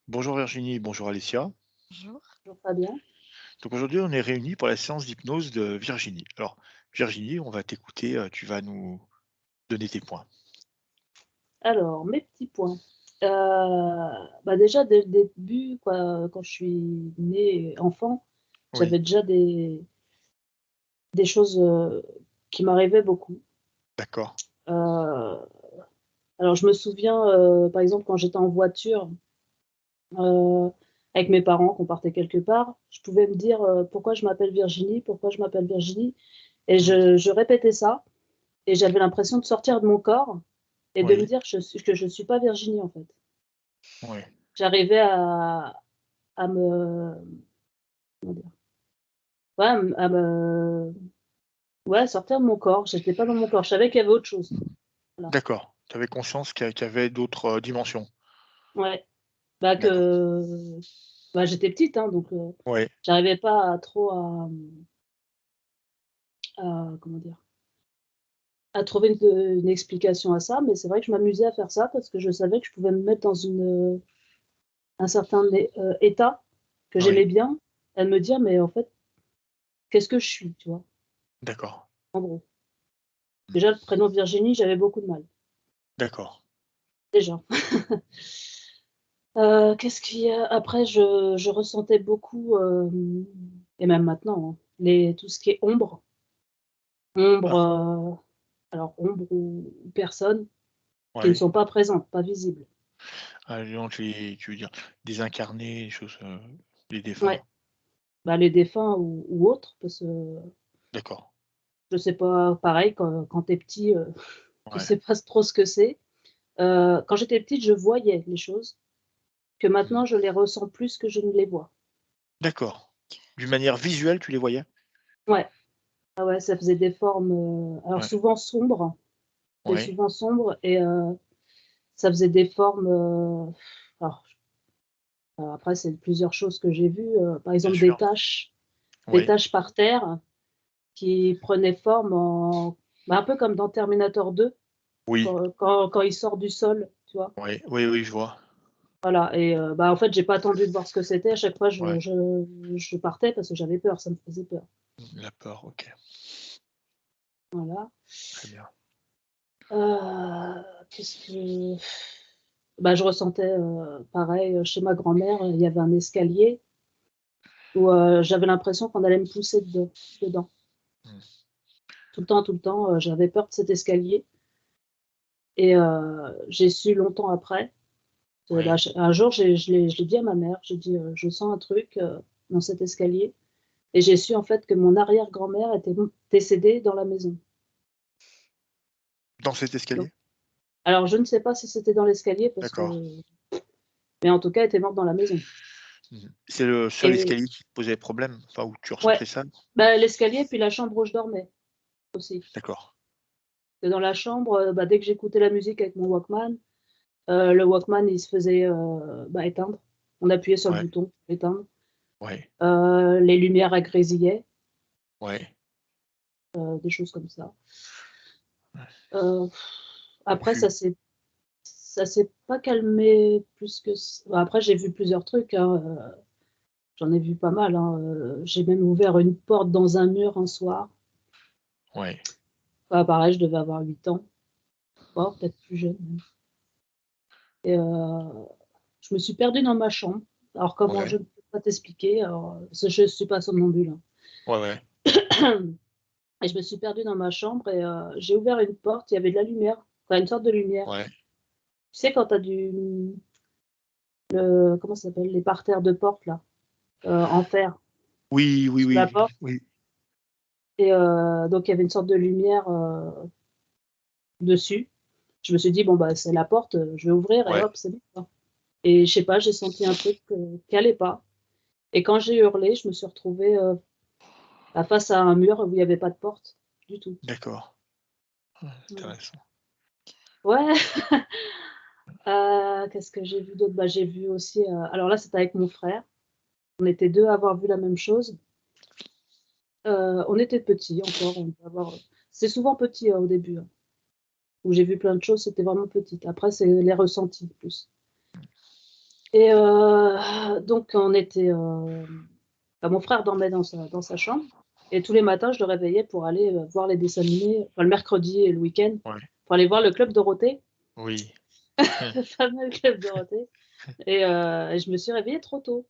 Bonjour Virginie, bonjour Alessia. Bonjour. Toujours pas bien. Donc aujourd'hui, on est réunis pour la séance d'hypnose de Virginie. Alors, Virginie, on va t'écouter, tu vas nous donner tes points. Alors, mes petits points. Heu, déjà dès le début, quoi, quand je suis née enfant, Oui, j'avais déjà des choses, qui m'arrivaient beaucoup. d'accord. Heu, alors je me souviens, par exemple quand j'étais en voiture, heu, avec mes parents, qu'on partait quelque part, je pouvais me dire, «Pourquoi je m'appelle Virginie? Pourquoi je m'appelle Virginie?» Et Mmh, je répétais ça et j'avais l'impression de sortir de mon corps et de me oui, dire que je suis pas Virginie, en fait. oui, J'arrivais à me comment dire? Ouais, à me ouais, sortir de mon corps. J'étais pas dans mon corps. Je savais qu'il y avait autre chose. Voilà. d'accord. Tu avais conscience qu'il y avait d'autres, dimensions? Ouais. D'accord. Que j'étais petite, hein, donc Oui, j'arrivais pas à trop à comment dire? À trouver une explication à ça, mais c'est vrai que je m'amusais à faire ça parce que je savais que je pouvais me mettre dans un certain état que oui, j'aimais bien et me dire: «Mais en fait, qu'est-ce que je suis?» Tu vois? d'accord. En gros. Mmh, Déjà le prénom Virginie, j'avais beaucoup de mal, d'accord. déjà. Qu'est-ce qu'il y a? Après je ressentais beaucoup, et même maintenant, hein, les tout ce qui est ombre. Ombre, Ah, alors ombre ou personnes qui ne oui. sont pas présentes, pas visibles. Ah donc les tu veux dire désincarnés, les choses, les Ouais, défunts? les défunts ou autres parce que D'accord. je sais pas, pareil quand tu es petit, tu Ouais. sais pas trop ce que c'est. Quand j'étais petite, je voyais les choses, que Mmh. maintenant je les ressens plus que je ne les vois. D'accord. D'une manière visuelle, tu les voyais? Ouais, ah ouais, ça faisait des formes, alors Ouais, souvent sombres, c'était oui, souvent sombre et ça faisait des formes, alors après c'est plusieurs choses que j'ai vues, par bien exemple sûr. des Oui, taches par terre qui prenaient forme en un peu comme dans Terminator 2 oui, quand il sort du sol, tu vois? oui, oui, oui, je vois. Voilà et en fait, j'ai pas attendu de voir ce que c'était. À chaque fois, Ouais. je partais parce que j'avais peur, ça me faisait peur. La peur, OK, Voilà. très bien. Qu'est-ce que je ressentais, pareil, chez ma grand-mère, il y avait un escalier où, j'avais l'impression qu'on allait me pousser dedans. Mmh. Tout le temps, j'avais peur de cet escalier et j'ai su longtemps après, Oui, un jour, je l'ai dit à ma mère, j'ai dit: «Je sens un truc, dans cet escalier» et j'ai su en fait que mon arrière-grand-mère était décédée dans la maison. dans cet Donc escalier? alors je ne sais pas si c'était dans l'escalier parce que D'accord. mais en tout cas, elle était morte dans la maison Mmh. C'est le seul et escalier qui te posait problème? Enfin, où tu ouais, ressentais ça? l'escalier puis la chambre où je dormais aussi. D'accord. Et dans la chambre, dès que j'écoutais la musique avec mon Walkman, le Walkman il se faisait, éteindre. On appuyait sur le Ouais, bouton éteindre. ouais, Les lumières elles grésillaient, ouais, des choses comme ça. ouais. Heu, Et après puis ça s'est pas calmé plus que après j'ai vu plusieurs trucs, hein, j'en ai vu pas mal, hein, j'ai même ouvert une porte dans un mur un soir. ouais, Pareil, je devais avoir 8 ans, oh peut-être plus jeune même et je me suis perdue dans ma chambre. Alors comment, ouais, je ne peux pas t'expliquer, alors, parce que je suis pas somnambule, hein. ouais, ouais, Et je me suis perdue dans ma chambre et j'ai ouvert une porte, il y avait de la lumière, enfin une sorte de lumière. ouais. Tu sais quand tu as comment ça s'appelle? Les parterres de porte là, en fer Oui, oui, sur la oui, porte oui. et donc il y avait une sorte de lumière, dessus. Je me suis dit: «Bon, c'est la porte, je vais ouvrir et Ouais, hop, c'est bon, quoi» et je sais pas, j'ai senti un truc, qui allait pas et quand j'ai hurlé, je me suis retrouvée, face à un mur où il y avait pas de porte du tout. d'accord. Ouais, Voilà. intéressant. Ouais, qu'est-ce que j'ai vu d'autre? J'ai vu aussi, alors là, c'était avec mon frère. On était 2 à avoir vu la même chose. On était petits encore, on devait avoir, c'est souvent petit, hein, au début, hein, où j'ai vu plein de choses, c'était vraiment petit. Après, c'est les ressentis plus. Et donc, on était. Mon frère dormait dans sa chambre. Et tous les matins, je le réveillais pour aller voir les dessins animés, enfin, le mercredi et le week-end, Ouais. pour aller voir le Club Dorothée, Oui. le fameux Club Dorothée. Et je me suis réveillée trop tôt.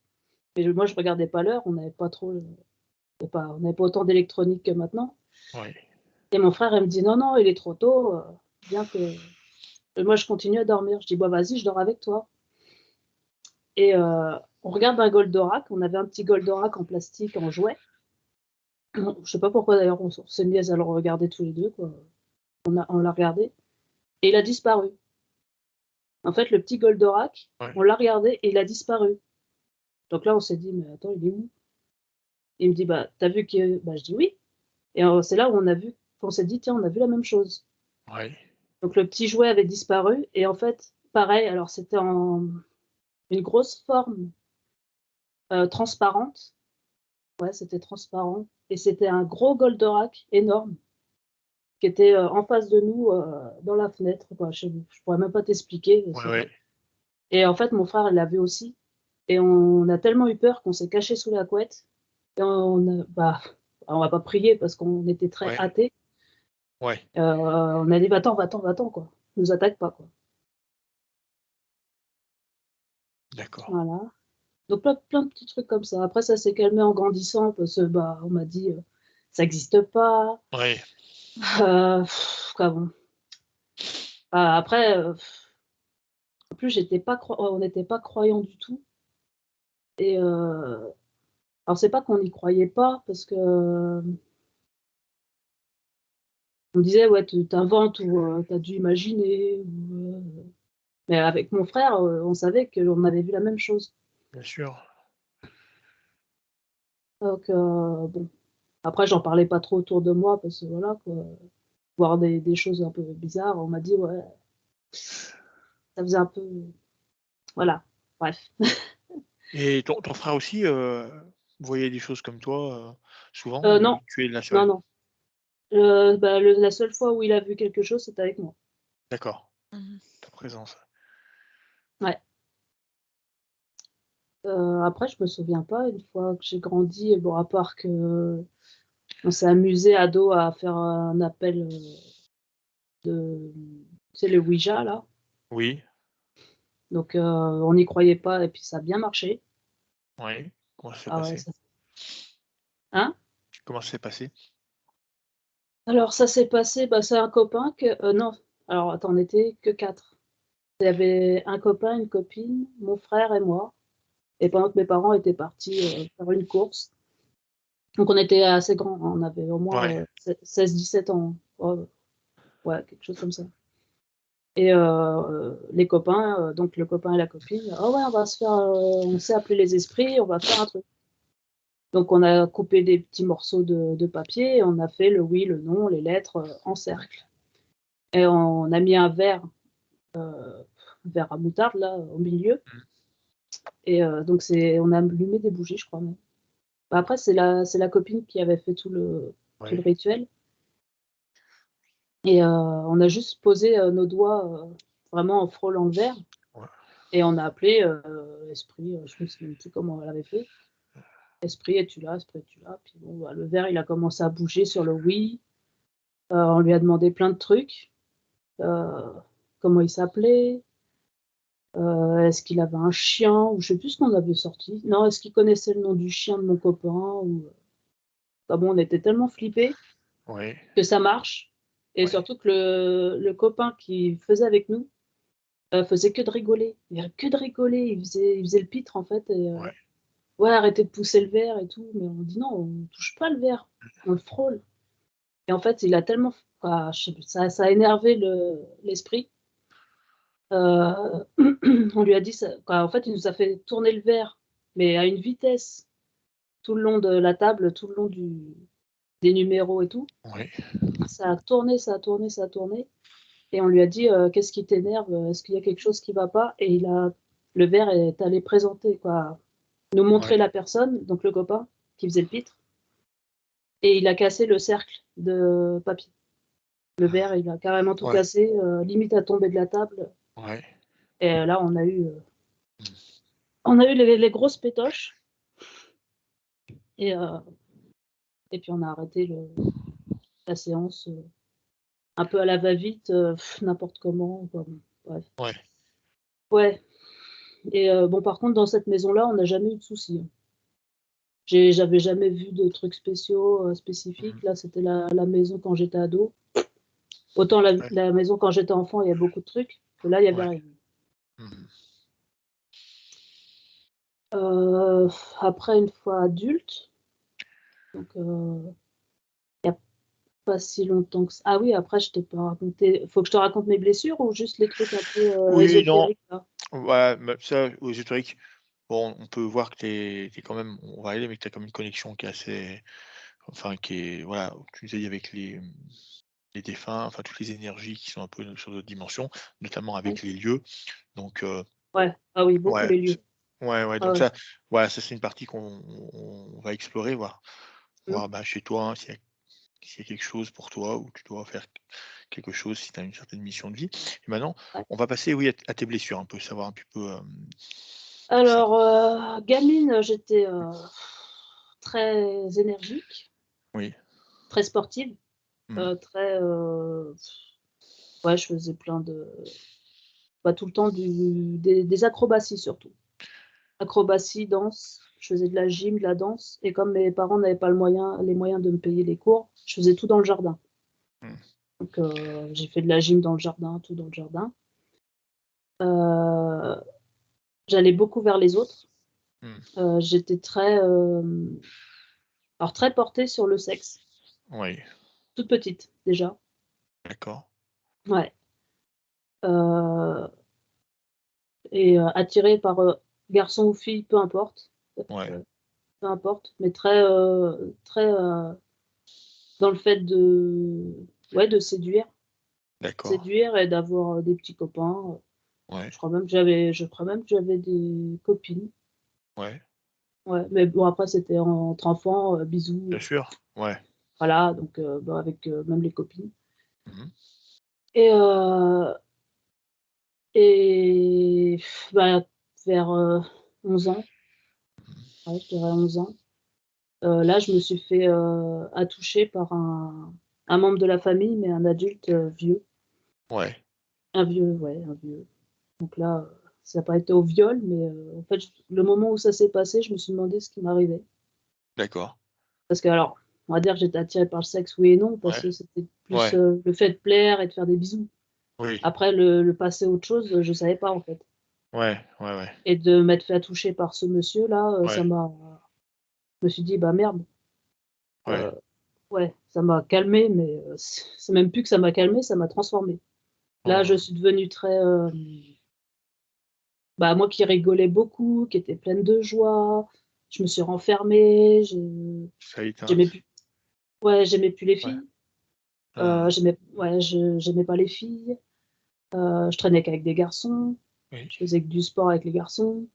Mais moi, je regardais pas l'heure, on n'avait pas trop, on n'avait pas autant d'électronique que maintenant. Ouais. Et mon frère, il me dit non, non, il est trop tôt, bien que. Et moi, je continue à dormir. Je dis bah vas-y, je dors avec toi. Et on regarde un Goldorak. On avait un petit Goldorak en plastique, en jouet. Je sais pas pourquoi d'ailleurs, on s'est mis à le regarder tous les deux, quoi. On l'a regardé et il a disparu. En fait, le petit Goldorak, Ouais. on l'a regardé et il a disparu. Donc là, on s'est dit mais attends, il est où? Il me dit bah t'as vu que, bah je dis oui. Et c'est là où qu'on s'est dit tiens, on a vu la même chose. Ouais. Donc le petit jouet avait disparu et en fait, pareil, alors c'était en une grosse forme transparente. Ouais, c'était transparent et c'était un gros Goldorak énorme qui était en face de nous dans la fenêtre, quoi. Je pourrais même pas t'expliquer. Ouais, ouais. Et en fait, mon frère, il l'a vu aussi. Et on a tellement eu peur qu'on s'est caché sous la couette. Et on va pas prier parce qu'on était très Ouais. hâtés. Ouais. On a dit, va-t'en, va-t'en, va-t'en, quoi. Ne nous attaque pas, quoi. D'accord. Voilà. Donc plein de petits trucs comme ça. Après, ça s'est calmé en grandissant parce que on m'a dit, ça n'existe pas. Ouais. Quoi, bon. Après, en plus, on n'était pas croyants du tout. Et alors, c'est pas qu'on n'y croyait pas, parce que on disait, ouais, tu t'inventes ou t'as dû imaginer. Mais avec mon frère, on savait qu'on avait vu la même chose. Bien sûr. Donc, bon. Après, j'en parlais pas trop autour de moi, parce que voilà, quoi. Voir des choses un peu bizarres, on m'a dit, ouais, ça faisait un peu. Voilà. Bref. Et ton frère aussi, voyait des choses comme toi, souvent ou Non, tu es la non, seule? non. La seule fois où il a vu quelque chose, c'était avec moi. D'accord, Mmh. ta présence. Ouais. Après, je me souviens pas, une fois que j'ai grandi, bon, à part que on s'est amusé ado à faire un appel de, tu sais, le Ouija là. Oui, Donc on n'y croyait pas et puis ça a bien marché. oui. Comment ça s'est Ah ouais, passé? ça. Hein? Comment ça s'est passé? Alors ça s'est passé, bah, c'est un copain que non, alors attends, on était que 4. Il y avait un copain, une copine, mon frère et moi. Et pendant que mes parents étaient partis faire une course. Donc on était assez grands, hein, on avait au moins Ouais, 16-17 ans. Ouais, quelque chose comme ça. Et les copains, donc le copain et la copine, ah ouais, on s'est appelé les esprits, on va faire un truc. Donc on a coupé des petits morceaux de papier et on a fait le oui, le non, les lettres en cercle. Et on a mis un verre à moutarde là au milieu. mmh, Et donc on a allumé des bougies, je crois même. Bah, après c'est la copine qui avait fait tout le ouais, rituel. Et on a juste posé nos doigts vraiment en frôlant le verre. ouais, Et on a appelé esprit, je me souviens plus comment elle avait fait. Esprit, es-tu là? Esprit, es-tu là? Puis bon, bah, le verre, il a commencé à bouger sur le oui. On lui a demandé plein de trucs. Euh, Comment il s'appelait? Est-ce qu'il avait un chien? Ou je sais plus ce qu'on avait sorti. Non, est-ce qu'il connaissait le nom du chien de mon copain? Ah bon, on était tellement flippés ouais, que ça marche. Et ouais, surtout que le copain qui faisait avec nous faisait que de rigoler. Il faisait que de rigoler. Il faisait le pitre en fait. Et, ouais, ouais, arrêtez de pousser le verre et tout. Mais on dit non, on touche pas le verre, on le frôle. Et en fait, il a tellement, je sais plus, ça a énervé l'esprit. On lui a dit, en fait, il nous a fait tourner le verre, mais à une vitesse, tout le long de la table, tout le long des numéros et tout. ouais, Ça a tourné, ça a tourné, ça a tourné. Et on lui a dit, qu'est-ce qui t'énerve? Est-ce qu'il y a quelque chose qui va pas? Et le verre est allé présenter, quoi, nous montrer ouais, la personne, donc le copain qui faisait le pitre. Et il a cassé le cercle de papier. Le verre, il a carrément tout ouais, cassé, limite à tomber de la table. ouais. Et là, on a eu Mmh. On a eu les grosses pétoches et puis on a arrêté la séance, un peu à la va-vite, n'importe comment, quoi, bon, bref. Ouais. Ouais et bon, par contre, dans cette maison-là, on n'a jamais eu de soucis, hein. J'avais jamais vu de trucs spéciaux, spécifiques. Mmh. Là, c'était la maison quand j'étais ado. Autant la Ouais. la maison quand j'étais enfant, il y a beaucoup de trucs, que là, il y avait Ouais. rien. Mmh. Heu, Après, une fois adulte, donc il y a pas si longtemps que ç ah oui, après je t'ai pas raconté, faut que je te raconte mes blessures ou juste les trucs un peu, Oui, non, ésotériques là? ouais, mais ça, aux ésotériques, bon, on peut voir que tu es quand même, on va aller, mais que tu as comme une connexion qui est assez, enfin, qui est, voilà, tu disais avec les défunts, enfin, toutes les énergies qui sont un peu sur d'autres dimensions, notamment Oui. avec les lieux. Donc Ouais, ah oui, beaucoup ouais, les lieux. ouais, Ah donc ouais. ça, voilà, ça c'est une partie qu'on va explorer, Mmh. voir, bah, chez toi, hein, s'il y a quelque chose pour toi où tu dois faire quelque chose, si tu as une certaine mission de vie. Et maintenant, Ouais. on va passer, oui, à tes blessures, un peu, savoir un petit peu, ça. Alors, gamine, j'étais, très énergique, Oui. très sportive, Mmh. très, ouais, je faisais plein de bah, tout le temps des acrobaties surtout. Acrobatie, danse, je faisais de la gym, de la danse et comme mes parents n'avaient pas les moyens de me payer les cours, je faisais tout dans le jardin. Mmh. Donc j'ai fait de la gym dans le jardin, tout dans le jardin. Heu, J'allais beaucoup vers les autres. Mmh. J'étais très, alors très portée sur le sexe, Oui, toute petite déjà. d'accord. Ouais, heu et attirée par, garçon ou fille, peu importe, Ouais, heu, peu importe, mais très, très, dans le fait de ouais, de séduire. d'accord. Séduire et d'avoir, des petits copains, Ouais, je crois même que j'avais des copines. ouais, Ouais, mais bon après c'était entre enfants, bisous, bien sûr. Ouais. voilà donc bah, avec, même les copines Mmh. et et bah, vers, 11 ans, ouais, je dirais 11 ans, là je me suis fait, attoucher par un membre de la famille, mais un adulte, vieux. Ouais, Un vieux, ouais, un vieux. Donc là, ça a pas été au viol, mais en fait, j le moment où ça s'est passé, je me suis demandé ce qui m'arrivait. d'accord. Parce que alors, on va dire que j'étais attirée par le sexe, oui et non, parce Ouais, que c'était plus, ouais, le fait de plaire et de faire des bisous. oui, Après le passer à autre chose, je savais pas, en fait ouais, ouais, ouais, et de m'être fait toucher par ce monsieur-là, ouais, je me suis dit: «Bah, merde», ouais. heu, ouais, ça m'a calmée, mais c'est même plus que ça m'a calmée, ça m'a transformée. Là, je Mmh. suis devenue très, bah, moi qui rigolais beaucoup, qui était pleine de joie, je me suis renfermée, Ça a éteint. j'aimais plus ouais, j'aimais plus les Ouais. filles, Mmh. j'aimais pas les filles, je traînais qu'avec des garçons, Oui. je faisais que du sport avec les garçons,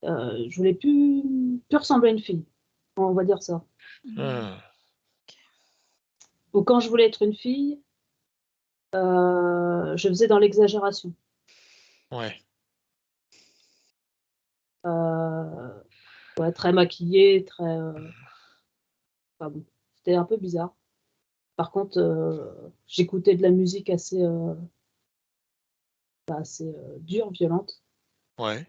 je voulais plus ressembler à une fille, on va dire ça. Mmh. Mmh. Ou quand je voulais être une fille, je faisais dans l'exagération, Ouais. heu, ouais, très maquillée, très, enfin bon, c'était un peu bizarre. Par contre, j'écoutais de la musique assez, bah, assez, dure, violente, Ouais.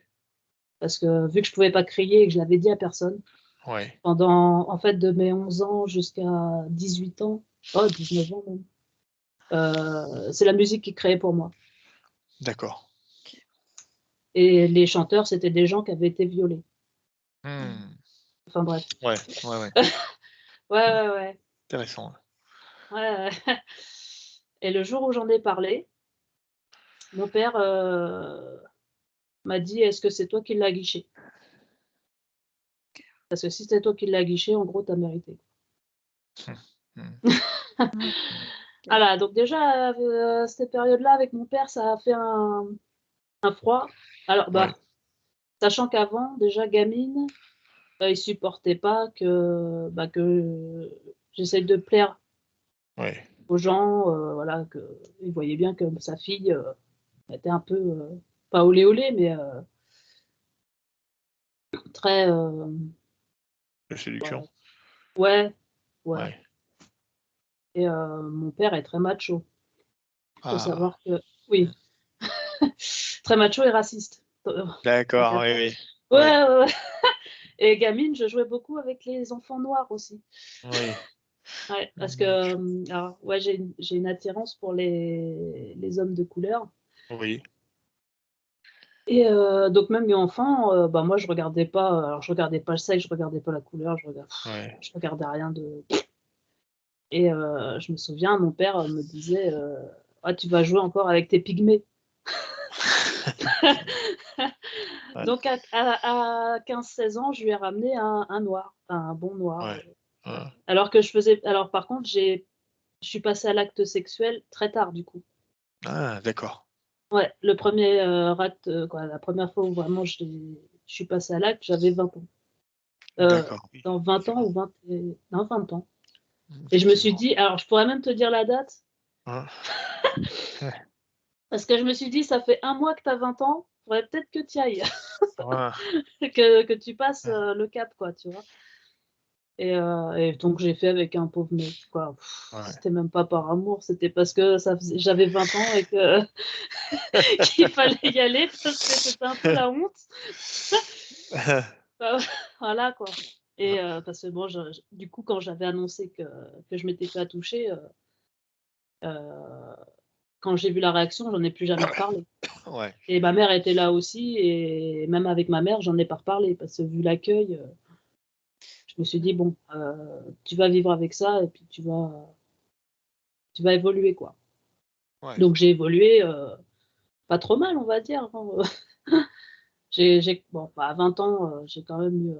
parce que vu que je pouvais pas crier et que je l'avais dit à personne, Ouais. pendant en fait de mes 11 ans jusqu'à 18 ans, oh 19 ans même, c'est la musique qui créait pour moi D'accord. OK. et les chanteurs, c'était des gens qui avaient été violés. Mmh. Mmh. Enfin bref. Ouais, ouais, ouais. Ouais, Mmh. ouais, ouais. Intéressant. Ouais, ouais. Et le jour où j'en ai parlé, mon père, m'a dit: «Est-ce que c'est toi qui l'as guiché? Parce que si c'est toi qui l'as guiché, en gros, tu as mérité». Mmh. Mmh. OK. Voilà, donc déjà, cette période-là avec mon père, ça a fait un froid. Alors, Ouais, bah, sachant qu'avant, déjà gamine, il supportait pas que, bah, que j'essaye de plaire ouais. aux gens, voilà, qu'il voyait bien que sa fille, était un peu, pas olé olé, mais très, De séduction? ouais, ouais. Ouais. Et mon père est très macho. Il faut Ah. savoir que oui, très macho et raciste. Tant D'accord, qu'à oui, faire. oui. Ouais, Ouais, ouais, ouais. Et gamine, je jouais beaucoup avec les enfants noirs aussi. oui. Ouais, parce que, Mmh. alors ouais, j'ai une attirance pour les hommes de couleur Oui, et donc même enfant, bah, moi je regardais pas le sexe, je regardais pas la couleur, ouais. je regardais rien de et je me souviens, mon père, me disait, «Ah, tu vas jouer encore avec tes pygmées». Ouais, Donc à 15-16 ans, je lui ai ramené un noir, un bon noir, ouais, ouais. alors par contre, je suis passée à l'acte sexuel très tard du coup. Ah, d'accord. Ouais, le premier acte, quoi, la première fois où vraiment je suis passée à l'acte, j'avais 20 ans. Heu, D'accord, oui, dans 20 ans effectivement. ou 20 et non 20 ans et je me suis Effectivement. dit alors je pourrais même te dire la date, Hein? parce que je me suis dit: «Ça fait un mois que tu as 20 ans, faudrait peut-être que tu y ailles, Ouais, que tu passes, ouais, le cap quoi», tu vois? Et donc j'ai fait avec un pauvre mec quoi. ouais. C'était même pas par amour, c'était parce que j'avais 20 ans et que qu'il fallait y aller parce que c'était un peu la honte. Bah, voilà quoi et parce que bon je du coup quand j'avais annoncé que je m'étais fait toucher, heu, quand j'ai vu la réaction, j'en ai plus jamais reparlé Ouais, et ma mère était là aussi et même avec ma mère, j'en ai pas reparlé parce que vu l'accueil, je me suis dit: «Bon, tu vas vivre avec ça et puis tu vas évoluer quoi». ouais, Donc j'ai évolué, pas trop mal on va dire, hein, j'ai bon, bah, à 20 ans, j'ai quand même eu,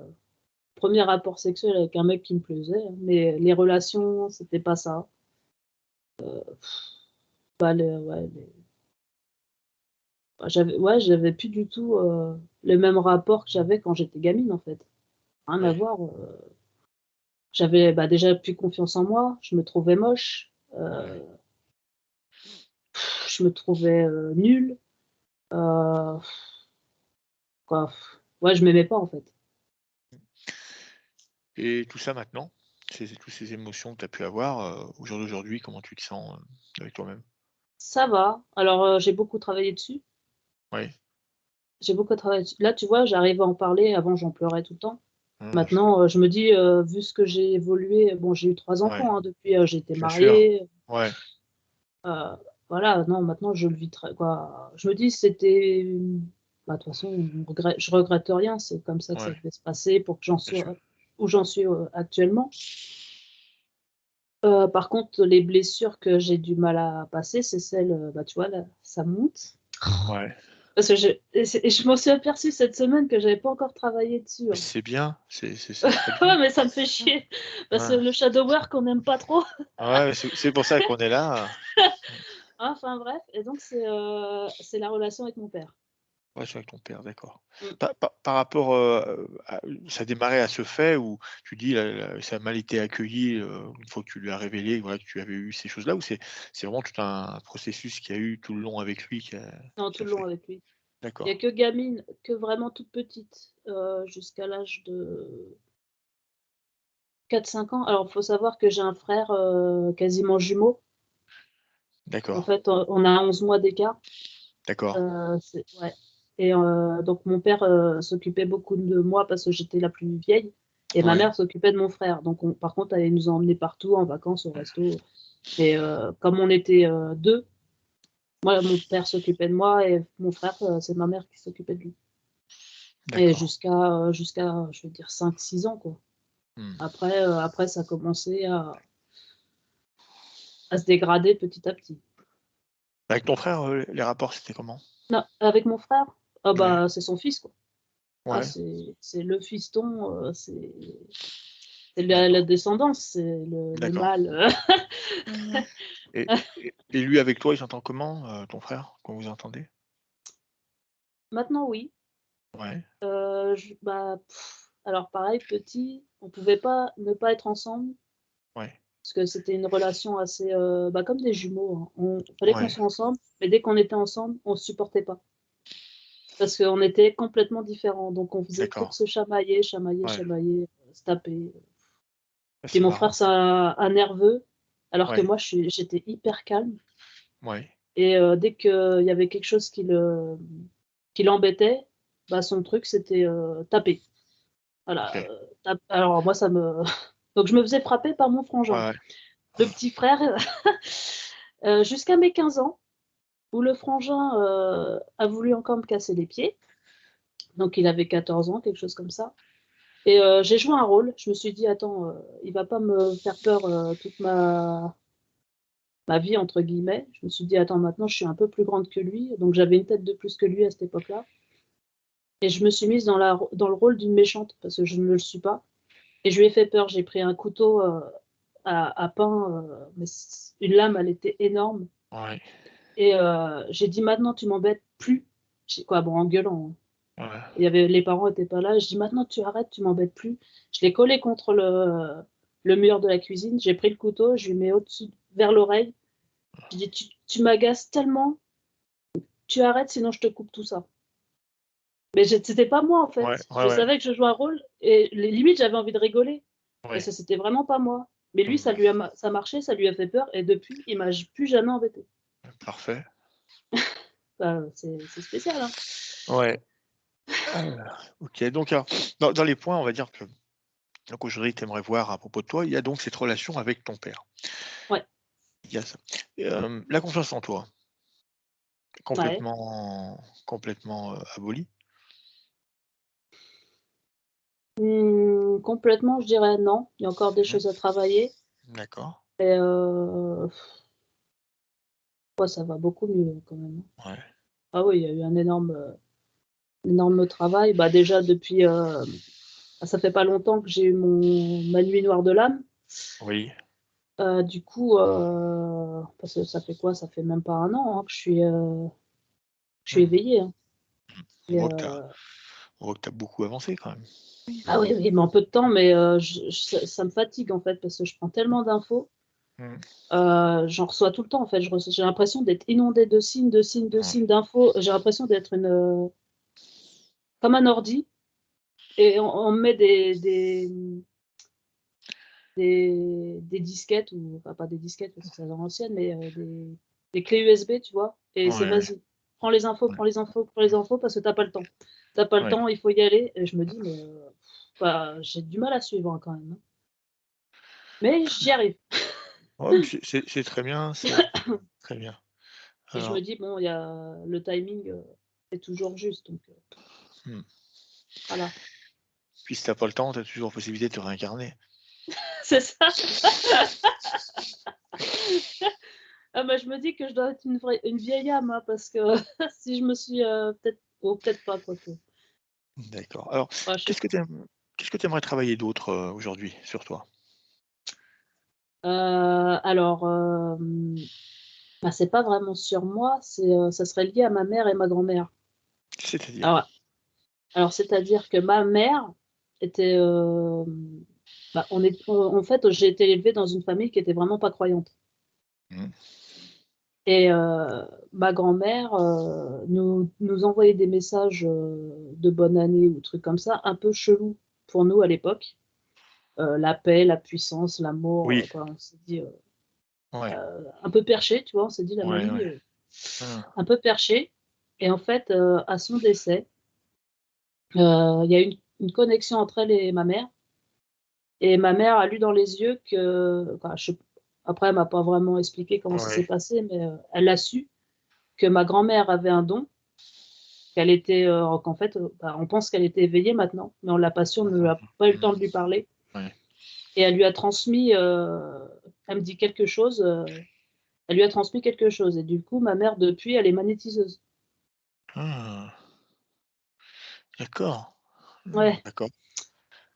1er rapport sexuel avec un mec qui me plaisait, hein, mais les relations, c'était pas ça. Bah, j'avais plus du tout, le même rapport que j'avais quand j'étais gamine, en fait. Rien à ouais, voir, j'avais, bah, déjà plus confiance en moi, je me trouvais moche, ouais. je me trouvais, nulle, heu, quoi. Ouais, je m'aimais pas, en fait. Et tout ça maintenant, toutes ces émotions que tu as pu avoir, au jour d'aujourd'hui, comment tu te sens, avec toi-même? Ça va, alors, j'ai beaucoup travaillé dessus, Oui. j'ai beaucoup travaillé dessus. Là, tu vois, j'arrive à en parler, avant j'en pleurais tout le temps. Mmh, Maintenant, je me dis, vu ce que j'ai évolué, bon, j'ai eu 3 ouais, enfants, hein, depuis, j'ai été bien sûr. mariée, Ouais, voilà, non, maintenant je le vis très quoi. Je me dis: «C'était, bah, de toute façon, je regrette rien, c'est comme ça que ça ouais, devait se passer pour que j'en bien sûr. sois où j'en suis, actuellement». Par contre, les blessures que j'ai du mal à passer, c'est celles, bah, tu vois, là, ça monte. Ouais. Parce que je m'en suis aperçue cette semaine que j'avais pas encore travaillé dessus, Mais hein. c'est bien, c'est très bien. Ouais, mais ça me fait chier parce que Ouais. le shadow work, on n'aime pas trop. Ouais, c'est pour ça qu'on est là. Enfin bref et donc c'est la relation avec mon père. Ouais, c'est avec ton père, d'accord. Mmh. Par rapport, à ça a démarré à ce fait où tu dis, ça a mal été accueilli, une fois que tu lui as révélé, voilà, que tu avais eu ces choses-là? Ou c'est vraiment tout un processus qu'il y a eu tout le long avec lui Non, qui tout a le long fait? avec lui. Il y a D'accord, que gamine, que vraiment toute petite, jusqu'à l'âge de 4-5 ans. Alors, faut savoir que j'ai un frère, quasiment jumeau. En d'accord, fait, on a 11 mois d'écart. d'accord. C'est ouais et donc mon père, s'occupait beaucoup de moi parce que j'étais la plus vieille et ma Ouais. mère s'occupait de mon frère. Donc par contre, elle nous emmenait partout en vacances, au resto. Mais comme on était, 2, moi, mon père s'occupait de moi et mon frère, c'est ma mère qui s'occupait de lui et D'accord. jusqu'à, je veux dire 5-6 ans, quoi. Mmh. Après ça a commencé à se dégrader petit à petit. Avec ton frère, les rapports, c'était comment? Non, avec mon frère, ah Ouais, bah, c'est son fils, quoi. Ah, ouais, c'est le fiston, c'est la d'accord, descendance, c'est le d'accord. mâle, Et lui avec toi, il s'entend comment, ton frère, quand vous vous entendez? Maintenant oui, Ouais, bah, alors pareil, petit, on pouvait pas ne pas être ensemble ouais, parce que c'était une relation assez, bah, comme des jumeaux, hein. On fallait qu'on ouais, soit ensemble, mais dès qu'on était ensemble, on se supportait pas. parce qu'on était complètement différents. Donc, on faisait que de D'accord. se chamailler, chamailler, Ouais. chamailler, se taper. Ah, Puis c'est mon marrant. frère, c'est un nerveux, alors que Ouais. moi, j'étais hyper calme. Ouais. Et dès qu'il y avait quelque chose qui l'embêtait, bah, son truc, c'était taper. Voilà. OK. Alors, moi, ça me. Donc, je me faisais frapper par mon frangin. Ouais, ouais. Le petit frère, jusqu'à mes 15 ans, où le frangin a voulu encore me casser les pieds. Donc, il avait 14 ans, quelque chose comme ça. Et j'ai joué un rôle. Je me suis dit, attends, il va pas me faire peur toute ma vie, entre guillemets. Je me suis dit, attends, maintenant, je suis un peu plus grande que lui. Donc, j'avais une tête de plus que lui à cette époque-là. Et je me suis mise dans le rôle d'une méchante, parce que je ne le suis pas. Et je lui ai fait peur. J'ai pris un couteau à pain, mais une lame, elle était énorme. Ouais. Et j'ai dit, maintenant, tu m'embêtes plus. Quoi, bon, en gueulant, hein. Ouais. Les parents n'étaient pas là. Je dis, maintenant, tu arrêtes, tu m'embêtes plus. Je l'ai collé contre le mur de la cuisine. J'ai pris le couteau, je lui mets au-dessus, vers l'oreille. Je dis, tu m'agaces tellement, tu arrêtes, sinon je te coupe tout ça. Mais c'était pas moi, en Ouais. fait. Ouais. Je Ouais. savais que je jouais un rôle et les limites, j'avais envie de rigoler. Parce Ouais. que c'était vraiment pas moi. Mais lui, Mmh. ça marchait, ça lui a fait peur. Et depuis, il m'a plus jamais embêté. Parfait. Bah, c'est spécial, hein. Ouais. OK. Donc alors, dans les points, on va dire que donc aujourd'hui, tu aimerais voir à propos de toi, il y a donc cette relation avec ton père. Ouais, Il y a ça. La confiance en toi, ouais. complètement, abolie? Complètement, je dirais non. Il y a encore des Mmh. choses à travailler. D'accord. Et ouais, ça va beaucoup mieux quand même, hein. Ouais. Ah oui, il y a eu un énorme travail. Bah, déjà depuis, ça fait pas longtemps que j'ai eu ma nuit noire de l'âme. Oui. Du coup, parce que ça fait quoi? Ça fait même pas 1 an, hein, que je suis Mmh. éveillée, hein. On Et voit que tu as beaucoup avancé quand même. ah oui, oui, mais en peu de temps, mais ça me fatigue en fait, parce que je prends tellement d'infos. Mmh. J'en reçois tout le temps en fait. J'ai l'impression d'être inondée de signes, de signes, de Ouais. signes, d'infos. J'ai l'impression d'être comme un ordi, et on me met des disquettes, ou enfin, pas des disquettes parce que c'est à l'ancienne, mais des clés USB, tu vois? Et c'est Ouais, vas-y, prends les infos, ouais, prends les infos, prends les infos, parce que tu as pas le temps. Tu as pas le ouais. temps, il faut y aller. Et je me dis: «Mais bah, j'ai du mal à suivre, hein, quand même, hein». Mais j'y arrive. Ouais, mais c'est très bien, c'est très bien. Et je me Alors, dis: «Bon, il y a le timing, est toujours juste», donc mmh, voilà. puis si tu as pas le temps, tu as toujours possibilité de te réincarner. C'est ça. Ah bah, je me dis que je dois être une vieille âme, hein, parce que si je me suis, peut-être, ou peut-être pas, quoique. D'accord. Alors, Bah, je sais qu'est-ce que pas. tu aimes qu'est-ce que tu aimerais travailler d'autre, aujourd'hui sur toi? Alors, bah, c'est pas vraiment sur moi, ça serait lié à ma mère et ma grand-mère. C'est-à-dire? Alors c'est-à-dire que ma mère était, bah, en fait, j'ai été élevée dans une famille qui était vraiment pas croyante. Mmh. Et ma grand-mère, nous envoyait des messages, de bonne année ou trucs comme ça, un peu chelous pour nous à l'époque. La paix, la puissance, l'amour, Oui, quoi. On s'est dit, ouais, un peu perché, tu vois? On s'est dit: «La ouais, mamie, ouais. Mmh. un peu perché». Et en fait, à son décès, il y a eu une connexion entre elle et ma mère. Et ma mère a lu dans les yeux que, enfin, après elle m'a pas vraiment expliqué comment ça s'est Ouais. passé, mais elle a su que ma grand-mère avait un don, qu'en fait, bah, on pense qu'elle était éveillée maintenant, mais on l'a pas su, on ne a pas eu le Mmh. temps de lui parler. Ouais. Et elle lui a transmis, elle me dit quelque chose, elle lui a transmis quelque chose, et du coup ma mère depuis, elle est magnétiseuse. Ah! D'accord. Mmh, Ouais. d'accord.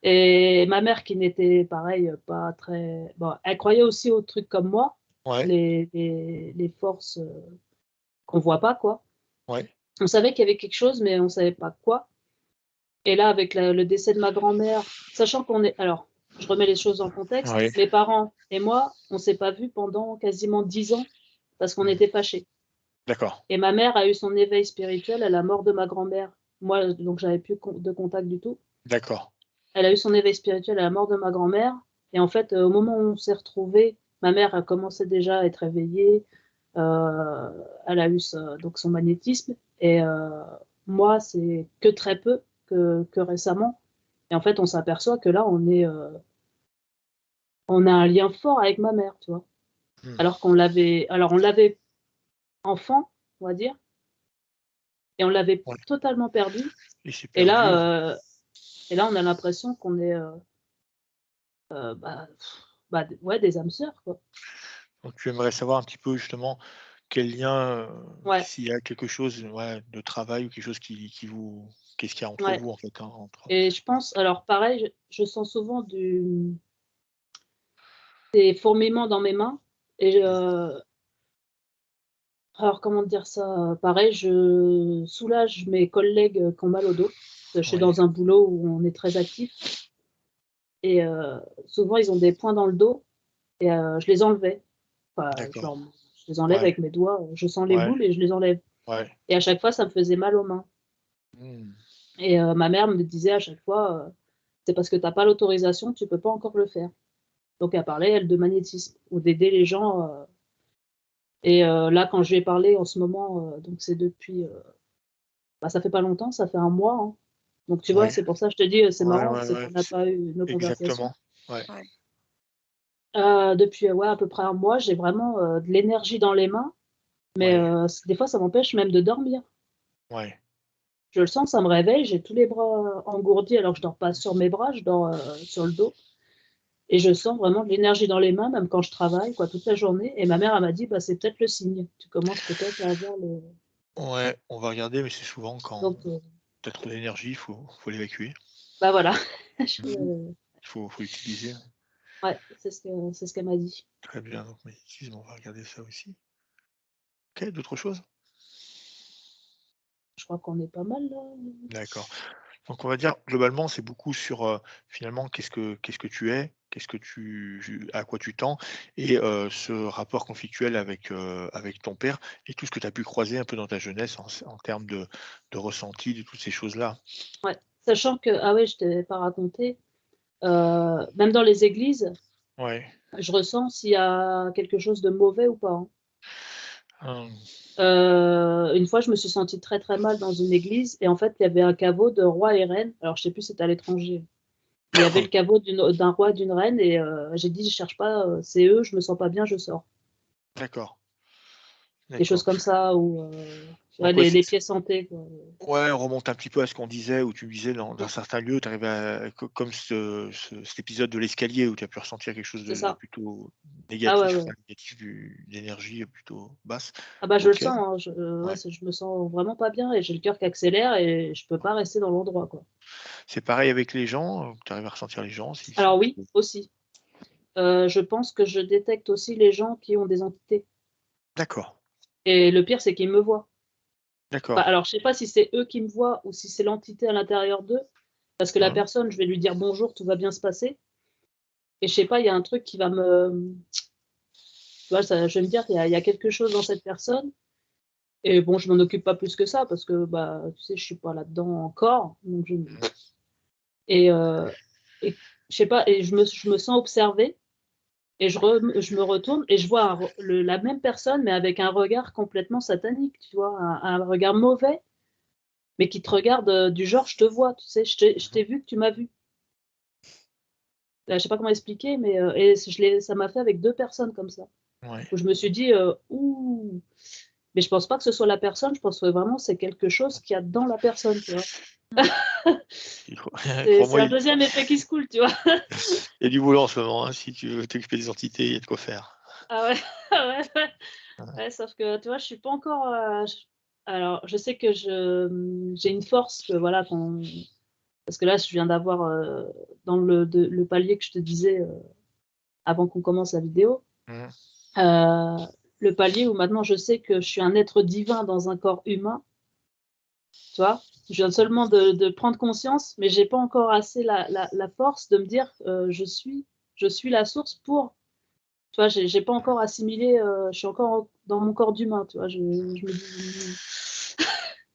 Et ma mère, qui n'était pareil, pas très bon, elle croyait aussi aux trucs comme moi, Ouais, les forces, qu'on voit pas, quoi. ouais, On savait qu'il y avait quelque chose, mais on savait pas quoi. Et là, avec le décès de ma grand-mère, sachant alors, je remets les choses dans le contexte, ouais. mes parents et moi, on s'est pas vus pendant quasiment 10 ans parce qu'on Mmh. était fâchés. D'accord. Et ma mère a eu son éveil spirituel à la mort de ma grand-mère. Moi, donc j'avais plus de contact du tout. D'accord. Elle a eu son éveil spirituel à la mort de ma grand-mère. Et en fait, au moment où on s'est retrouvés, ma mère a commencé déjà à être éveillée. Elle a eu donc son magnétisme. Et moi, c'est que très peu, que récemment. Et en fait, on s'aperçoit que là, on a un lien fort avec ma mère, tu vois. Hmm. Alors on l'avait enfant, on va dire, et on l'avait Ouais. totalement perdu. Et c'est Et perdu. là, on a l'impression qu'on est, ouais, des âmes sœurs, quoi. Donc tu aimerais savoir un petit peu justement quel lien, Ouais, s'il y a quelque chose, ouais, de travail ou quelque chose qui vous qu'est-ce qu'il y a entre ouais. vous en fait, hein, entre Et je pense, alors pareil, je sens souvent des fourmillements dans mes mains. Et alors comment dire ça? Pareil, je soulage mes collègues qui ont mal au dos. Je suis oui, dans un boulot où on est très actif. Et souvent, ils ont des points dans le dos. Et je les enlevais. Enfin, d'accord. je les enlève Ouais, avec mes doigts. Je sens les ouais, boules et je les enlève. ouais. Et à chaque fois, ça me faisait mal aux mains. Mmh. Et ma mère me disait à chaque fois, c'est parce que tu as pas l'autorisation que tu peux pas encore le faire. Donc elle parlait, elle, de magnétisme ou d'aider les gens. Et là, quand je lui ai parlé en ce moment, donc c'est depuis, ça fait pas longtemps, ça fait un mois, hein. Donc tu vois, Ouais, c'est pour ça que je te dis, c'est ouais, marrant, ouais, c'est ouais, qu'on n'a pas eu nos conversations. exactement. Ouais, Ouais. Depuis, ouais, à peu près un mois, j'ai vraiment, de l'énergie dans les mains, mais ouais, des fois, ça m'empêche même de dormir. ouais. Je le sens, ça me réveille, j'ai tous les bras engourdis alors que je dors pas sur mes bras, je dors, sur le dos. Et je sens vraiment de l'énergie dans les mains, même quand je travaille, quoi, toute la journée. Et ma mère, elle m'a dit: «Bah, c'est peut-être le signe. Tu commences peut-être à avoir le». Ouais, on va regarder, mais c'est souvent quand Donc tu as trop d'énergie, il faut l'évacuer. bah, voilà. Je Mmh. Il faut l'utiliser. Ouais, c'est ce qu'elle m'a dit. Très bien, donc magnétisme, on va regarder ça aussi. OK, d'autres choses? Je crois qu'on est pas mal là. D'accord. Donc on va dire globalement, c'est beaucoup sur, finalement qu'est-ce que tu es, à quoi tu tends et ce rapport conflictuel avec ton père et tout ce que tu as pu croiser un peu dans ta jeunesse en termes de ressenti, de toutes ces choses-là. Ouais, sachant que ah ouais, je t'ai pas raconté, même dans les églises, Ouais. je ressens s'il y a quelque chose de mauvais ou pas, hein. Hem, Une fois, je me suis sentie très, très mal dans une église et en fait, il y avait un caveau de roi et reine. Alors je sais plus si c'était à l'étranger, mais il y avait le caveau d'un roi, d'une reine et j'ai dit: «Je cherche pas, c'est eux, je me sens pas bien, je sors». d'accord, Des choses d'accord. comme ça ou ouais, Donc ouais, les pièces hantées, quoi. ouais, on remonte un petit peu à ce qu'on disait, où tu me disais dans Mmh, certains lieux, tu arrivais à comme cet épisode de l'escalier où tu as pu ressentir quelque chose c'est de ça. plutôt Ah ouais, négatif, ouais. enfin négatif du d'énergie plutôt basse. Ah bah, je le OK, sens, hein, ouais, ouais. je me sens vraiment pas bien et j'ai le cœur qui accélère et je peux pas rester dans l'endroit, quoi. C'est pareil avec les gens, tu arrives à ressentir les gens s'ils sont Alors oui, plutôt aussi. Je pense que je détecte aussi les gens qui ont des entités d'accord, et le pire, c'est qu'ils me voient. Bah, d'accord. alors je sais pas si c'est eux qui me voient ou si c'est l'entité à l'intérieur d'eux, parce que la Mmh. personne, je vais lui dire: «Bonjour, tout va bien se passer» et je sais pas, il y a un truc qui va me tu vois, ça je vais me dire: il y a quelque chose dans cette personne» et bon, je m'en occupe pas plus que ça parce que, bah, tu sais, je suis pas là-dedans encore, donc Mmh. et heu et je sais pas et je me sens observée et je me retourne et je vois un re le la même personne, mais avec un regard complètement satanique, tu vois? Un regard mauvais, mais qui te regarde, du genre: «Je te vois», tu sais? Je Mmh. t'ai vu que tu m'as vu». Je sais pas comment expliquer, mais et ça m'a fait avec 2 personnes comme ça, Ouais. où je me suis dit, «Ouh!» mais je pense pas que ce soit la personne, je pense que vraiment c'est quelque chose qu'il y a dans la personne, tu vois? Mmh. Il faut C'est crois-moi, un il deuxième effet qui se coule, tu vois? y a du boulot en ce moment, hein, si tu veux t'occuper des entités, il y a de quoi faire. Ah ouais, ouais, ouais. Ouais. Ouais, sauf que, tu vois, je suis pas encore, alors je sais que j'ai une force que voilà, parce que là, je viens d'avoir, dans le palier que je te disais, avant qu'on commence la vidéo, Mmh. heu, le palier où maintenant je sais que je suis un être divin dans un corps humain, tu vois? Je viens Mmh. seulement de prendre conscience, mais j'ai pas encore assez la force de me dire, je suis la source pour Tu vois, j'ai pas encore assimilé, je suis encore dans mon corps d'humain, tu vois. Je me dis,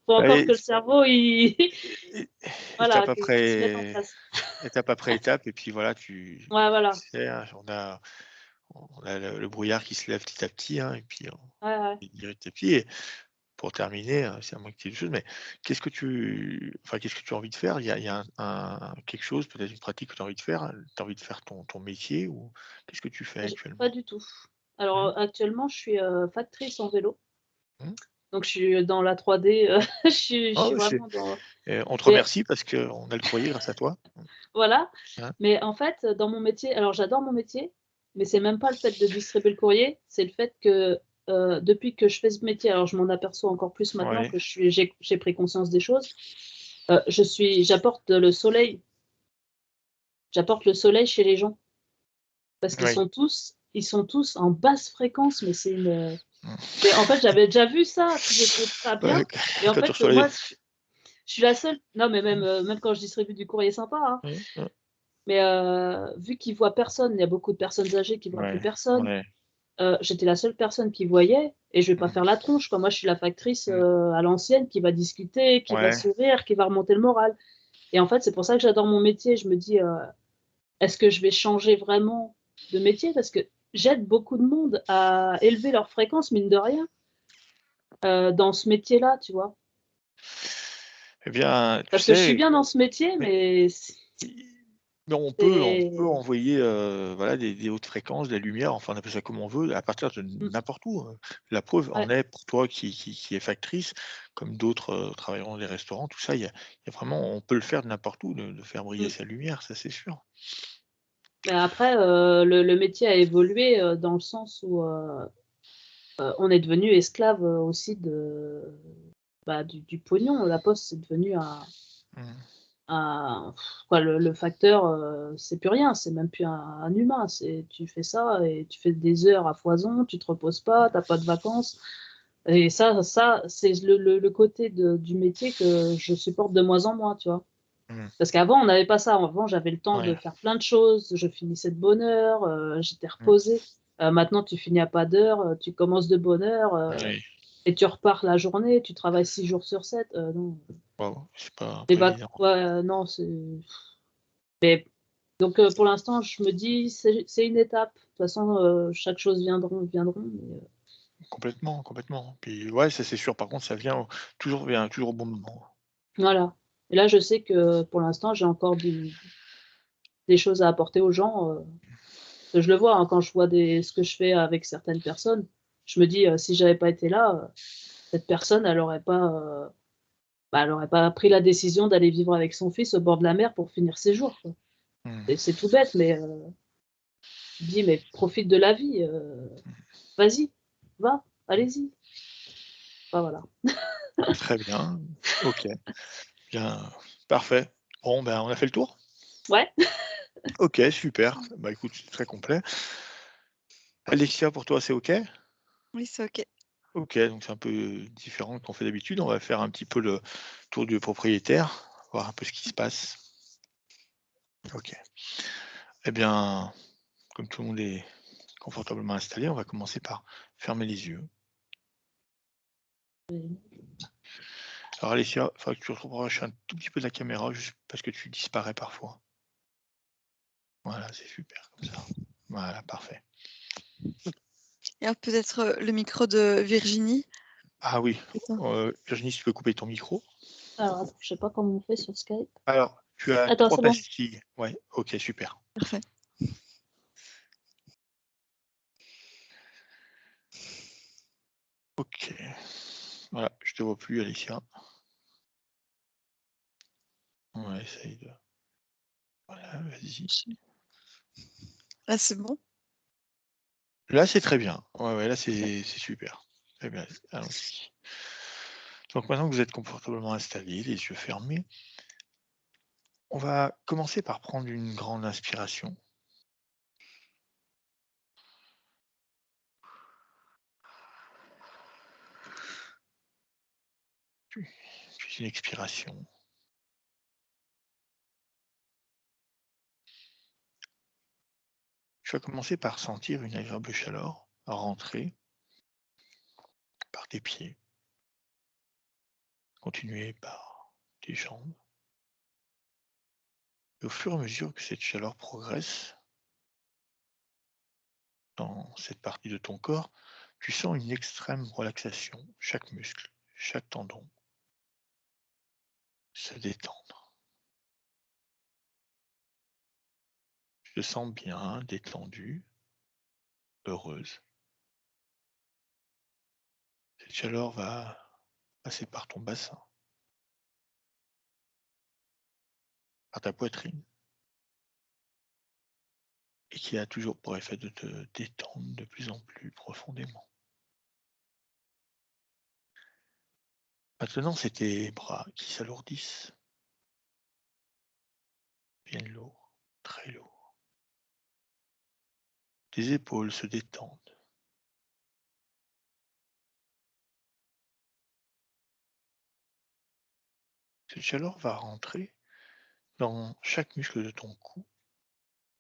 faut encore Allez, que le cerveau, voilà, étape qu'il se mette en après place. étape après étape, et puis voilà, tu Ouais, voilà. sais, hein, on a le brouillard qui se lève petit à petit, hein, et puis Ouais, ouais. on dirait petit à petit. Et pour terminer, c'est à moins que tu aies des choses, mais qu'est-ce que tu as envie de faire? Il y a quelque chose, peut-être une pratique que tu as envie de faire? Tu as envie de faire ton métier, ou qu'est-ce que tu fais Pas actuellement? du tout. Mmh, Alors, actuellement, je suis, factrice en vélo, mmh. donc je suis dans la 3D, je Oh, suis bah, vraiment dans on te mais remercie parce qu'on a le courrier grâce à toi. voilà, Hein? mais en fait, dans mon métier, alors j'adore mon métier, mais c'est même pas le fait de distribuer le courrier, c'est le fait que, depuis que je fais ce métier, alors je m'en aperçois encore plus maintenant Ouais, que j'ai pris conscience des choses, j'apporte le soleil chez les gens parce qu'ils ouais. sont tous en basse fréquence, mais Mmh. mais en fait, j'avais déjà vu ça, puis j'ai trouvé ça Ouais, bien et en quand tu fait, reçois les moi, je suis la seule non, mais même quand je distribue du courrier sympa, hein, mmh, mmh. mais vu qu'ils voient personne, il y a beaucoup de personnes âgées qui voient plus Ouais, personne. ouais. J'étais la seule personne qui voyait et je vais pas Mmh, faire la tronche, quoi. Moi, je suis la factrice, mmh. à l'ancienne qui va discuter, qui va Ouais, sourire, qui va remonter le moral et en fait, c'est pour ça que j'adore mon métier. Je me dis, «Est-ce que je vais changer vraiment de métier?» parce que j'aide beaucoup de monde à élever leur fréquence, mine de rien, dans ce métier-là, tu vois? eh bien, tu Parce que je suis sais, bien dans ce métier, mais mais i mais on peut c'est envoyer, voilà, des hautes fréquences, des lumières, enfin, on appelle ça comme on veut, à partir de mmh, n'importe où, La preuve en ouais, est pour toi qui est factrice, comme d'autres, travailleront dans les restaurants, tout ça, il y a vraiment, on peut le faire de n'importe où, de faire briller mmh. sa lumière, ça c'est sûr. Mais après, le métier a évolué, dans le sens où, on est devenu esclave, aussi bah, du pognon. La poste, c'est devenu Mmh. un quoi, le facteur, c'est plus rien, c'est même plus un humain, c'est tu fais ça et tu fais des heures à foison, tu te reposes pas, tu as pas de vacances et ça, c'est le côté du métier que je supporte de moins en moins, tu vois? Mmh. Parce qu'avant, on n'avait pas ça. Avant, j'avais le temps de Ouais. faire plein de choses, je finissais de bonne heure, j'étais Mmh. reposée. Maintenant, tu finis à pas d'heure, tu commences de bonne heure, Oui. et tu repars la journée, tu travailles 6 jours sur 7. Non. Waouh, c'est pas Les vac évident. Ouais, non, mais donc pour l'instant, je me dis: «C'est une étape». De toute façon, chaque chose viendront, mais Complètement, complètement. Puis ouais, ça c'est sûr, par contre, ça vient toujours au bon moment. voilà et là, je sais que pour l'instant, j'ai encore des choses à apporter aux gens, que je le vois, hein, quand je vois ce que je fais avec certaines personnes, je me dis, «Si j'avais pas été là, cette personne, elle aurait pas pris la décision d'aller vivre avec son fils au bord de la mer pour finir ses jours, quoi». Mmh. C'est tout bête, mais je me dis: «Mais profite de la vie, vas-y, va, allez-y». Enfin, voilà. Très bien, OK, bien, parfait. Bon, ben, on a fait le tour? Ouais. OK, super. Bah, écoute, c'est très complet. Alexia, pour toi, c'est OK? Oui, c'est OK. OK, donc c'est un peu différent de ce qu'on fait d'habitude. On va faire un petit peu le tour du propriétaire, voir un peu ce qui se passe. OK. Eh bien, comme tout le monde est confortablement installé, on va commencer par fermer les yeux. Alors Alessia, il faudra que tu te rapproches un tout petit peu de la caméra, juste parce que tu disparais parfois. Voilà, c'est super comme ça. Voilà, parfait. Et alors peut-être, le micro de Virginie? Ah oui, Attends. Virginie, si tu peux couper ton micro. Alors attends, je sais pas comment on fait sur Skype. Alors, tu as Attends, 3 c'est bon. pastilles. Ouais, OK, super. Parfait. OK. Voilà, je te vois plus Alessia. On va essayer de voilà, vas-y. Là, c'est bon? Là, c'est très bien. Ouais, ouais, là, c'est super. Très bien, allons-y. Donc maintenant que vous êtes confortablement installés, les yeux fermés, on va commencer par prendre une grande inspiration, puis une expiration. tu vas commencer par sentir une agréable chaleur rentrer par tes pieds, continuer par tes jambes. Et au fur et à mesure que cette chaleur progresse dans cette partie de ton corps, tu sens une extrême relaxation. Chaque muscle, chaque tendon se détendre. Tu te sens bien, détendu, heureuse. Cette chaleur va passer par ton bassin, par ta poitrine, et qui a toujours pour effet de te détendre de plus en plus profondément. Maintenant, c'est tes bras qui s'alourdissent, deviennent lourds, très lourds. Tes épaules se détendent. Cette chaleur va rentrer dans chaque muscle de ton cou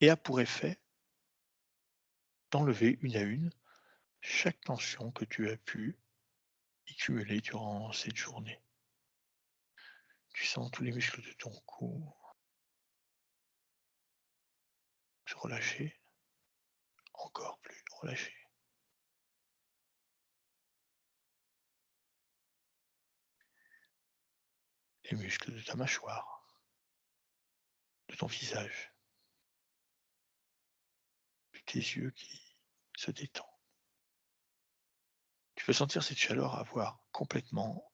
et a pour effet d'enlever une à une chaque tension que tu as pu accumuler durant cette journée. Tu sens tous les muscles de ton cou se relâcher, encore plus relâcher. Les muscles de ta mâchoire, de ton visage, de tes yeux qui se détendent. Tu peux sentir cette chaleur avoir complètement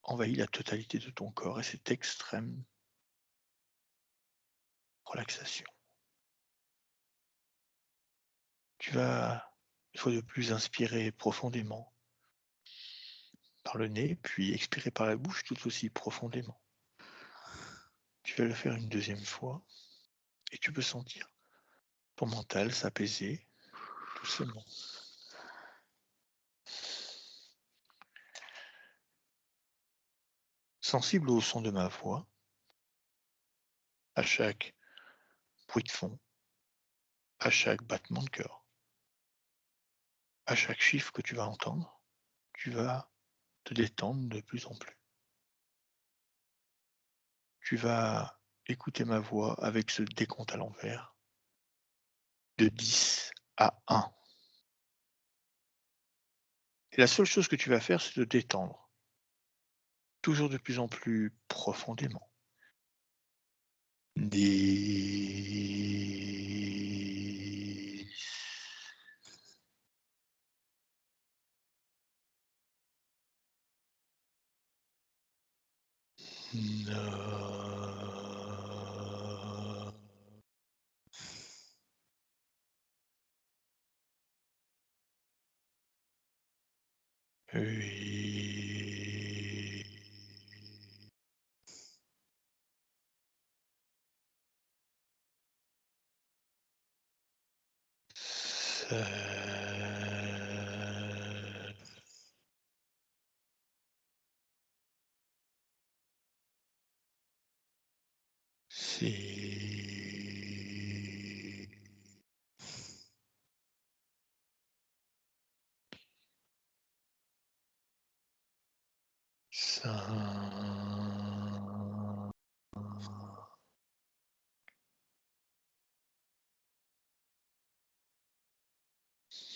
envahi la totalité de ton corps et cette extrême relaxation. Tu vas, une fois de plus, inspirer profondément par le nez, puis expirer par la bouche tout aussi profondément. Tu vas le faire une deuxième fois et tu peux sentir ton mental s'apaiser doucement. Sensible au son de ma voix, à chaque bruit de fond, à chaque battement de cœur, à chaque chiffre que tu vas entendre, tu vas te détendre de plus en plus. Tu vas écouter ma voix avec ce décompte à l'envers de 10 à 1. Et la seule chose que tu vas faire, c'est te détendre, toujours de plus en plus profondément. 10, 9, 8, 7, 6, 5,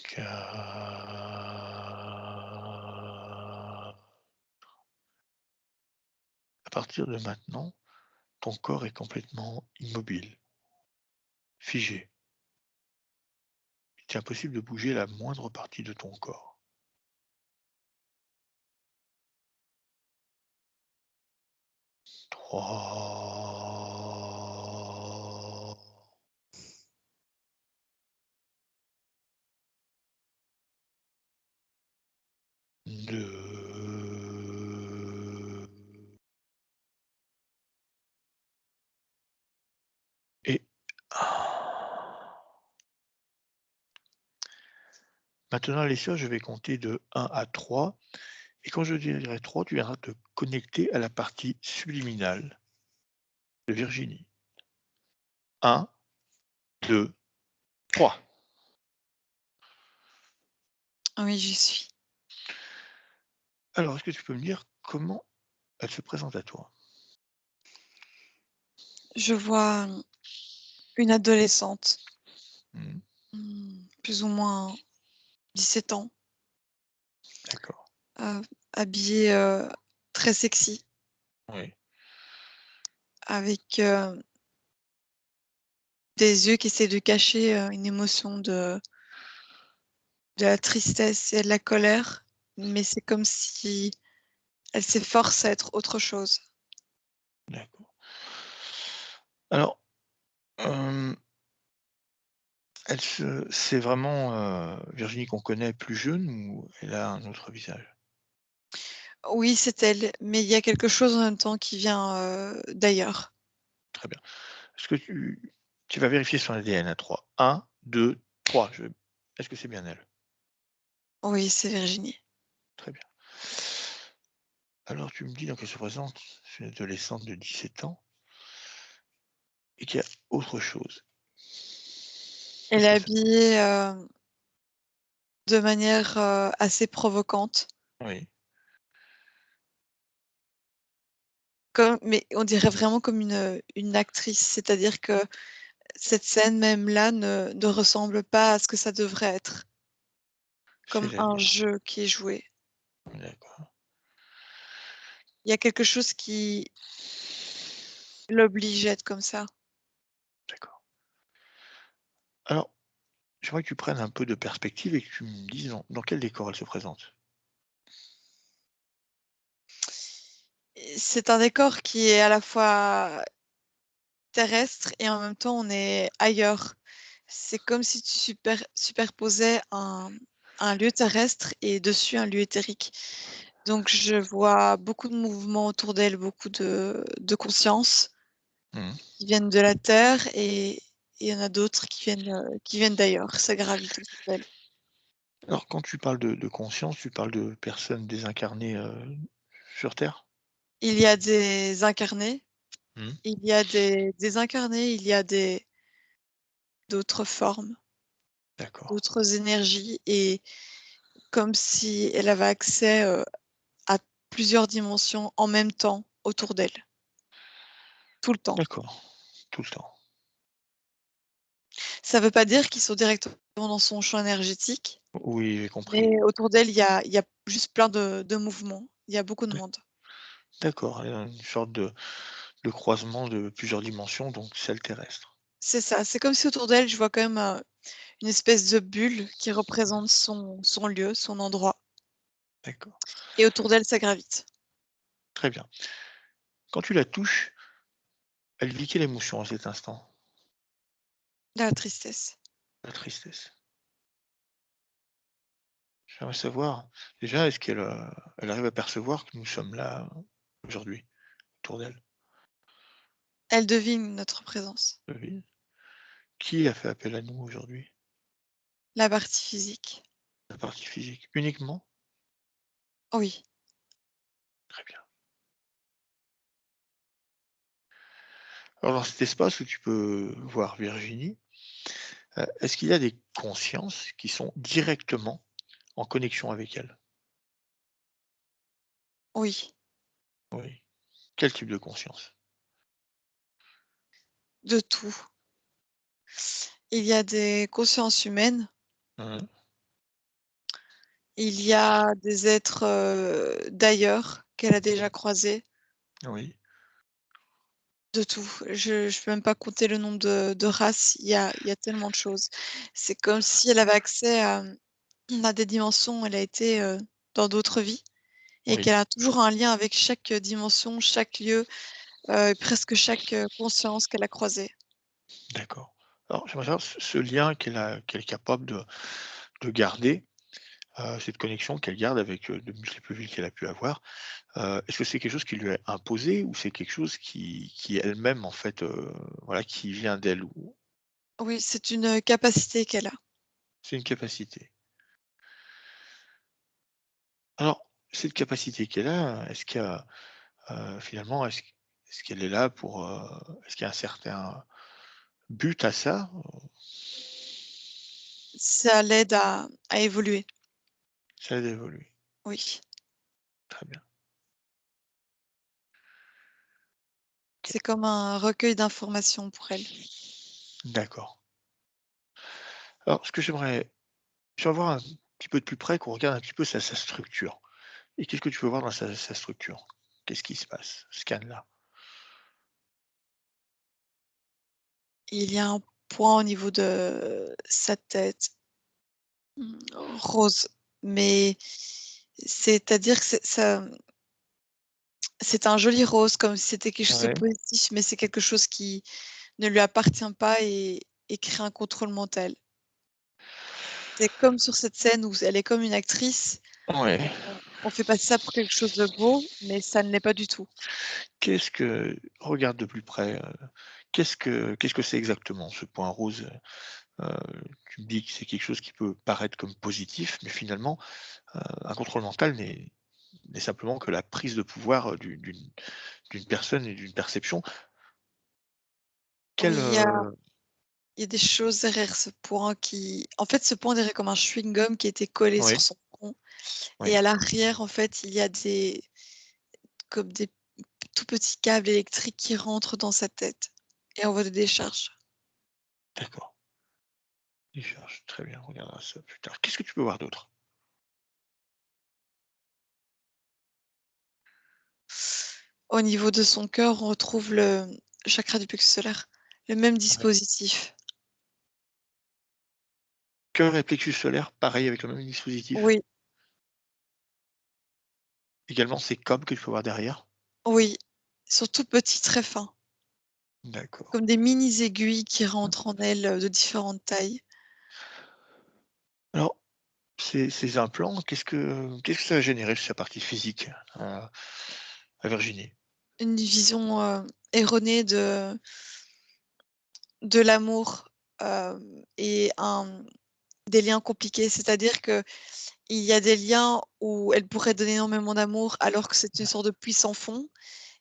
4. À partir de maintenant, ton corps est complètement immobile, figé. Il est impossible de bouger la moindre partie de ton corps. 3, 2 et 1. Maintenant, Alessia, je vais compter de 1 à 3. Et quand je dirai 3, tu viendras te connecter à la partie subliminale de Virginie. 1, 2, 3. Oui, j'y suis. Alors, est-ce que tu peux me dire comment elle se présente à toi? Je vois une adolescente, Mmh, plus ou moins 17 ans, d'accord. euh, habillée très sexy, Oui, avec des yeux qui essaient de cacher une émotion de la tristesse et de la colère, mais c'est comme si elle s'efforce à être autre chose. d'accord. Alors, hem, c'est vraiment, Virginie qu'on connaît plus jeune ou elle a un autre visage? Oui, c'est elle, mais il y a quelque chose en même temps qui vient d'ailleurs. Très bien. Est-ce que tu vas vérifier son ADN à 3. 1, 2, 3. Est-ce que c'est bien elle? Oui, c'est Virginie. Très bien. Alors tu me dis donc elle se présente, c'est une adolescente de 17 ans et qu'il y a autre chose. Elle Qu'est-ce est que ça habillée de manière assez provocante, oui, mais on dirait vraiment comme une actrice, c'est-à-dire que cette scène même là ne ressemble pas à ce que ça devrait être, comme un c'est-à-dire? jeu qui est joué. D'accord, Il y a quelque chose qui l'oblige à être comme ça. d'accord. Alors, j'aimerais que tu prennes un peu de perspective et que tu me dises dans quel décor elle se présente? Et c'est un décor qui est à la fois terrestre et en même temps on est ailleurs. C'est comme si tu superposais un lieu terrestre et dessus un lieu éthérique. Donc je vois beaucoup de mouvements autour d'elle, beaucoup de conscience Mmh. qui viennent de la Terre et il y en a d'autres qui viennent d'ailleurs. Ça gravite autour d'elle. Alors quand tu parles de conscience, tu parles de personnes désincarnées, sur terre? Il y a des incarnés, Mmh. il y a des désincarnés, il y a d'autres formes, D'accord, d'autres énergies et comme si elle avait accès, à plusieurs dimensions en même temps autour d'elle, tout le temps. d'accord, tout le temps. Ça veut pas dire qu'ils sont directement dans son champ énergétique, Oui, j'ai compris. mais autour d'elle, il y a juste plein de mouvements. Il y a beaucoup de D'ac monde. d'accord, une sorte de croisement de plusieurs dimensions, donc celle terrestre. C'est ça, c'est comme si autour d'elle, je vois quand même, une espèce de bulle qui représente son lieu, son endroit D'accord, et autour d'elle, ça gravite. très bien. Quand tu la touches, elle vit quelle émotion à cet instant? La tristesse. La tristesse. J'aimerais savoir, déjà, est-ce qu'elle, elle arrive à percevoir que nous sommes là, aujourd'hui, autour d'elle? Elle devine notre présence. Oui. Qui a fait appel à nous aujourd'hui? La partie physique. La partie physique uniquement? Oui. Très bien. Alors dans cet espace où tu peux voir Virginie, est-ce qu'il y a des consciences qui sont directement en connexion avec elle? Oui. Oui. Quel type de conscience? De tout. Il y a des consciences humaines, Mmh. il y a des êtres, d'ailleurs qu'elle a déjà croisés, Oui, de tout. Je peux même pas compter le nombre de races, il y a tellement de choses. C'est comme si elle avait accès à des dimensions, elle a été, dans d'autres vies et oui, qu'elle a toujours un lien avec chaque dimension, chaque lieu, presque chaque, conscience qu'elle a croisée. d'accord. Alors j'aimerais savoir ce lien qu'elle est capable de garder, cette connexion qu'elle garde avec, de multiples villes qu'elle a pu avoir, est-ce que c'est quelque chose qui lui est imposé ou c'est quelque chose qui elle-même en fait, voilà, qui vient d'elle ou Oui, c'est une, capacité qu'elle a. c'est une capacité? Alors, cette capacité qu'elle a, est-ce qu'il y a, finalement, est-ce qu'elle est là pour, est-ce qu'il y a un certain but à ça? Ça l'aide à évoluer. Ça aide à évoluer. Oui, Très bien. OK. c'est comme un recueil d'informations pour elle. D'accord. Alors ce que j'aimerais voir un petit peu de plus près, qu'on regarde un petit peu sa structure. Et qu'est-ce que tu peux voir dans sa structure? Qu'est-ce qui se passe? Scanne-la. Il y a un point au niveau de sa tête, rose, mais c'est-à-dire que c'est un joli rose, comme si c'était quelque chose de Ouais, positif, mais c'est quelque chose qui ne lui appartient pas et crée un contrôle mental. C'est comme sur cette scène où elle est comme une actrice, ouais. on fait passer ça pour quelque chose de beau, mais ça ne l'est pas du tout. Regarde de plus près, qu'est-ce que c'est exactement ce point rose? Heu, Tu me dis que c'est quelque chose qui peut paraître comme positif, mais finalement, un contrôle mental n'est simplement que la prise de pouvoir, d'une personne et d'une perception. Oui, Quelle, il y a des choses derrière ce point qui en fait, ce point, on dirait comme un chewing-gum qui était collé Oui, sur son front et oui, à l'arrière, en fait, il y a comme des tout petits câbles électriques qui rentrent dans sa tête et envoient des décharges. d'accord. Il cherche, très bien, on regardera ça plus tard. Qu'est-ce que tu peux voir d'autre? Au niveau de son cœur, on retrouve le chakra du plexus solaire, le même Ouais. dispositif. Cœur et plexus solaire, pareil avec le même dispositif? Oui, Également ces câbles que tu peux voir derrière? oui, surtout petits, très fins, D'accord. comme des mini aiguilles qui rentrent en elle, de différentes tailles. Alors, ces implants, qu'est-ce que ça va générer sur sa partie physique, à Virginie? Une vision, erronée de l'amour, et des liens compliqués. C'est-à-dire qu'il y a des liens où elle pourrait donner énormément d'amour alors que c'est une sorte de puits sans fond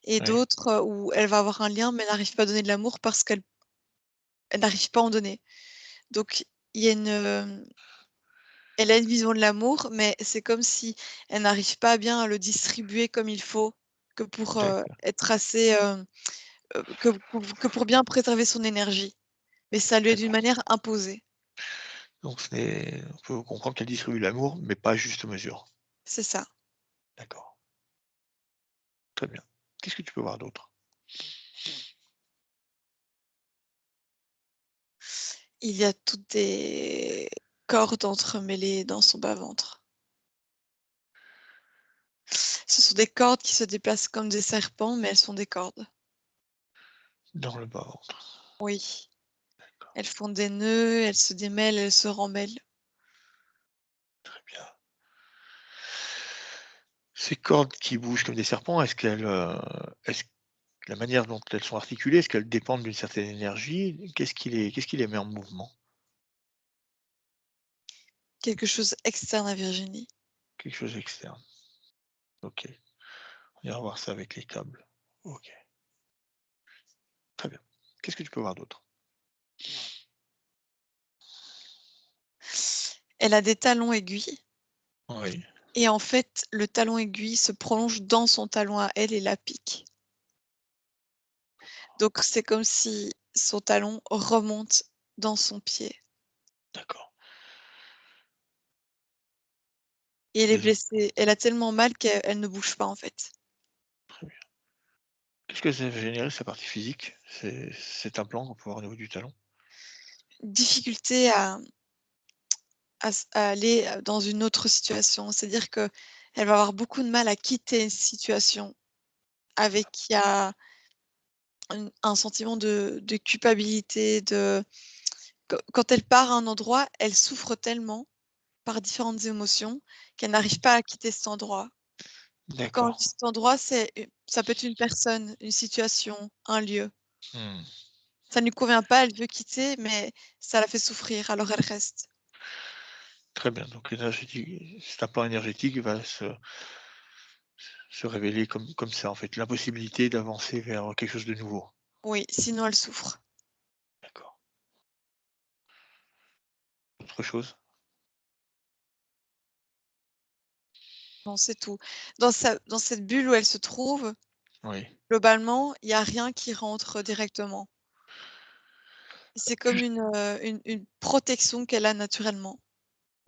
et Ouais, d'autres, où elle va avoir un lien, mais elle n'arrive pas à donner de l'amour parce qu'elle n'arrive pas à en donner. Donc il y a elle a une vision de l'amour, mais c'est comme si elle n'arrive pas bien à le distribuer comme il faut, que pour, d'accord. être assez, que pour bien préserver son énergie. Mais ça lui est d'une D'accord. manière imposée. Donc on peut comprendre qu'elle distribue l'amour, mais pas à juste mesure. C'est ça. D'accord, très bien. Qu'est-ce que tu peux voir d'autre? Il y a toutes des cordes entremêlées dans son bas-ventre. Ce sont des cordes qui se déplacent comme des serpents, mais elles sont des cordes. Dans le bas-ventre. Oui, D'accord, elles font des nœuds, elles se démêlent, elles se remêlent. très bien. Ces cordes qui bougent comme des serpents, est-ce que la manière dont elles sont articulées, est-ce qu'elles dépendent d'une certaine énergie? Qu'est-ce qui les met en mouvement? Quelque chose externe à Virginie. Quelque chose d'externe. OK, on ira voir ça avec les câbles. OK, très bien. Qu'est-ce que tu peux voir d'autre? Elle a des talons aiguilles Oui, et en fait, le talon aiguille se prolonge dans son talon à elle et la pique. Donc c'est comme si son talon remonte dans son pied d'accord, et elle est désolé, blessée. Elle a tellement mal qu'elle ne bouge pas, en fait. très bien. Qu'est-ce que ça va générer sa partie physique, cet implant qu'on peut voir au niveau du talon? Difficulté à aller, dans une autre situation. C'est-à-dire qu'elle va avoir beaucoup de mal à quitter une situation avec qui a un sentiment de culpabilité, quand elle part à un endroit, elle souffre tellement par différentes émotions qu'elle n'arrive pas à quitter cet endroit. Quand je D'accord. dis cet endroit, ça peut être une personne, une situation, un lieu. Mmh. Ça ne lui convient pas, elle veut quitter, mais ça la fait souffrir, alors elle reste. Très bien, donc cet implant énergétique va se révéler comme ça, en fait, l'impossibilité d'avancer vers quelque chose de nouveau. Oui, sinon elle souffre. D'accord. autre chose? Non, c'est tout. Dans cette bulle où elle se trouve, Oui. globalement, il y a rien qui rentre directement. C'est comme une protection qu'elle a naturellement.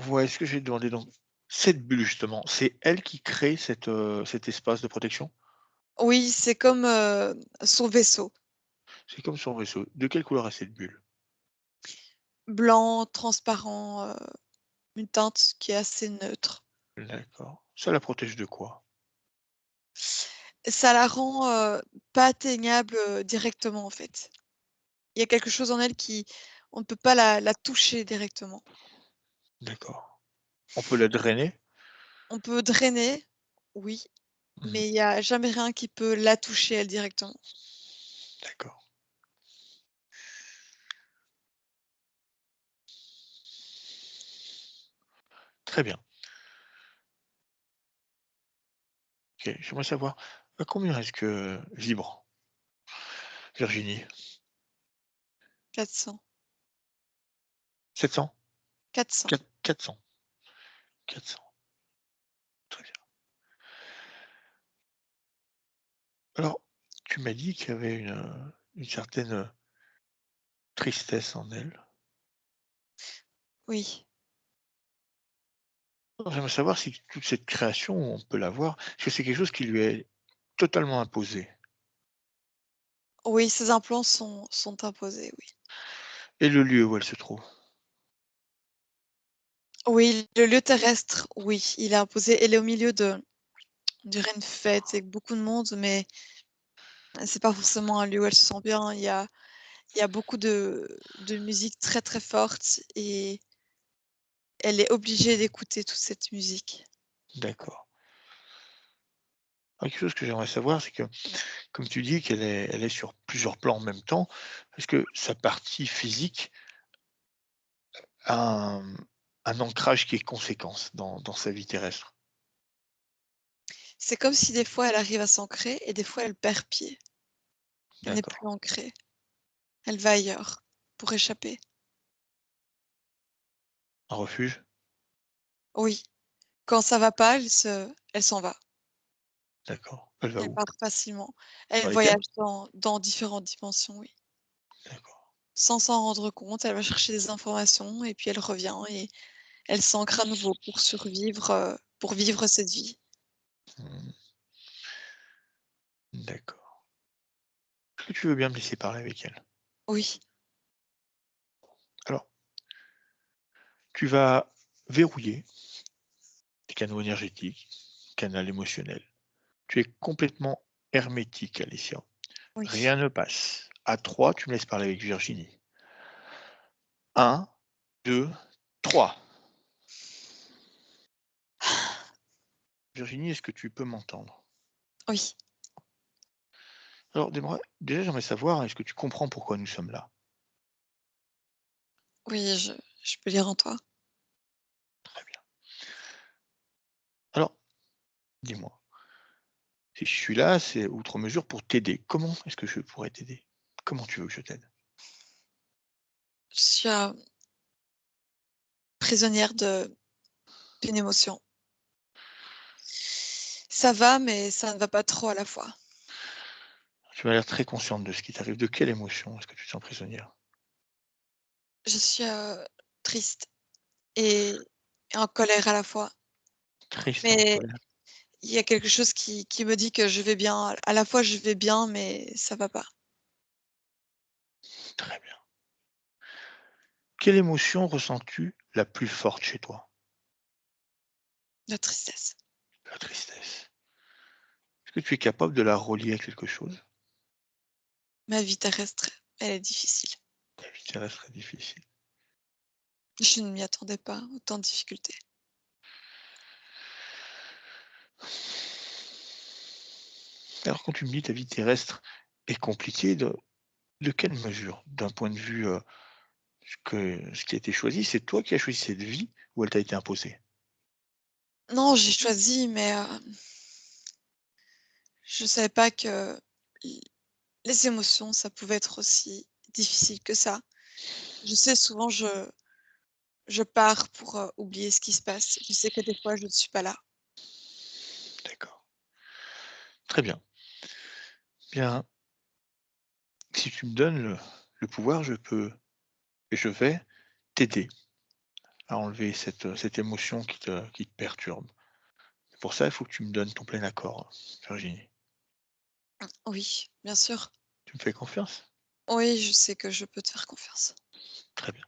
Ouais, ce que j'ai demandé donc, cette bulle justement, c'est elle qui crée cet espace de protection? Oui, c'est comme, son vaisseau. C'est comme son vaisseau. De quelle couleur est cette bulle? Blanc, transparent, une teinte qui est assez neutre. D'accord. Ça la protège de quoi? Ça la rend, pas atteignable, directement, en fait. Il y a quelque chose en elle qui on ne peut pas la toucher directement. D'accord. On peut la drainer? On peut drainer, oui, Mmh. mais il y a jamais rien qui peut la toucher elle directement. D'accord. Très bien. OK, j'aimerais savoir, à combien est-ce que vibre Virginie? 400, 700? 400. 400. 400. Très bien. Alors, tu m'as dit qu'il y avait une certaine, tristesse en elle. Oui. Alors j'aimerais savoir si toute cette création, on peut la voir, est-ce que c'est quelque chose qui lui est totalement imposé? Oui, ces implants sont imposés, oui. Et le lieu où elle se trouve? Oui, le lieu terrestre, oui, il est imposé. Elle est au milieu de on dirait une fête avec beaucoup de monde, mais c'est pas forcément un lieu où elle se sent bien. Il y a beaucoup de musique très, très forte et elle est obligée d'écouter toute cette musique. D'accord. Quelque chose que j'aimerais savoir, c'est que, comme tu dis qu'elle est sur plusieurs plans en même temps, est-ce que sa partie physique a un ancrage qui est conséquent dans sa vie terrestre? C'est comme si des fois elle arrive à s'ancrer et des fois elle perd pied. Elle n'est plus D'accord. ancrée. Elle va ailleurs pour échapper. Un refuge? Oui, quand ça va pas, elle s'en va. D'accord. Elle va Elle où? part facilement. Dans Elle les caves? voyage dans différentes dimensions, oui. D'accord. Sans s'en rendre compte, elle va chercher des informations et puis elle revient et elle s'ancre à nouveau pour vivre cette vie. Mmh. D'accord. Est-ce que tu veux bien me laisser parler avec elle? Oui, Alors, tu vas verrouiller tes canaux énergétiques, canal émotionnel. Tu es complètement hermétique, Alicia. oui. Rien ne passe. À 3, tu me laisses parler avec Virginie. 1, 2, 3. Virginie, est-ce que tu peux m'entendre? Oui, Alors, déjà, j'aimerais savoir, est-ce que tu comprends pourquoi nous sommes là? oui, je peux lire en toi. Très bien. Alors, dis-moi, si je suis là, c'est outre mesure pour t'aider. Comment est-ce que je pourrais t'aider? Comment tu veux que je t'aide? Je suis, prisonnière d'une émotion. Ça va, mais ça ne va pas trop à la fois. Tu m'as l'air très consciente de ce qui t'arrive. De quelle émotion est-ce que tu te sens prisonnière? Je suis, triste et et en colère à la fois. Triste et en Mais colère. il y a quelque chose qui me dit que je vais bien. À la fois, je vais bien, mais ça va pas. Très bien. Quelle émotion ressens-tu la plus forte chez toi? La tristesse. La tristesse. Est-ce que tu es capable de la relier à quelque chose? Ma vie terrestre, elle est difficile. Ta vie terrestre est difficile. Je ne m'y attendais pas, autant de difficultés. Alors quand tu me dis ta vie terrestre est compliquée, de quelle mesure? D'un point de vue, ce qui a été choisi, c'est toi qui as choisi cette vie ou elle t'a été imposée? Non, j'ai choisi, mais je savais pas que l les émotions, ça pouvait être aussi difficile que ça. Je sais, souvent, je pars pour oublier ce qui se passe. Je sais que des fois, je ne suis pas là. D'accord. Très bien. Bien, si tu me donnes le pouvoir, je peux et je vais t'aider à enlever cette émotion qui te perturbe. Pour ça, il faut que tu me donnes ton plein accord, Virginie. Oui, bien sûr. Tu me fais confiance? Oui, je sais que je peux te faire confiance. Très bien.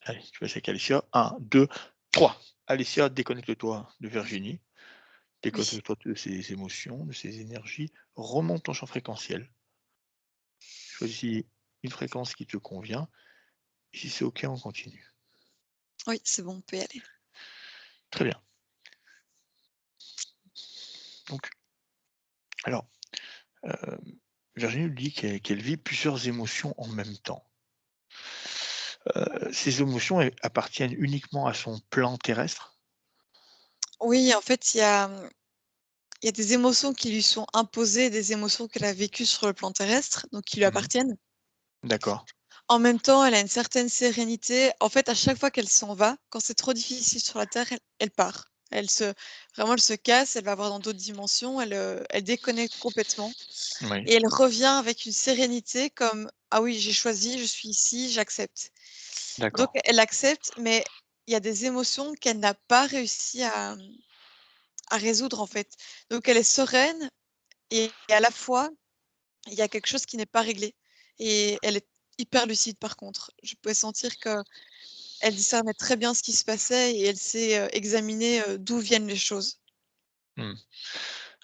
Allez, tu vas avec Alicia. 1, 2, 3. Alicia, déconnecte-toi de Virginie. Oui, Déconnecte-toi de ses émotions, de ses énergies. Remonte ton champ fréquentiel. Choisis une fréquence qui te convient. Et si c'est OK, on continue. oui, c'est bon, on peut y aller. Très bien. Donc, alors, euh, Virginie nous dit qu'elle vit plusieurs émotions en même temps. Ces émotions appartiennent uniquement à son plan terrestre? Oui, en fait, il y a des émotions qui lui sont imposées, des émotions qu'elle a vécues sur le plan terrestre, donc qui lui Mhm. appartiennent. D'accord. En même temps, elle a une certaine sérénité. En fait, à chaque fois qu'elle s'en va, quand c'est trop difficile sur la Terre, elle part. Vraiment, elle se casse, elle va voir dans d'autres dimensions, elle déconnecte complètement Oui, et elle revient avec une sérénité comme: «Ah oui, j'ai choisi, je suis ici, j'accepte». Donc d'accord. elle accepte, mais il y a des émotions qu'elle n'a pas réussi à résoudre, en fait. Donc elle est sereine et à la fois, il y a quelque chose qui n'est pas réglé et elle est hyper lucide par contre. Je pouvais sentir qu'elle discernait très bien ce qui se passait et elle sait, examiner, d'où viennent les choses. Hmm.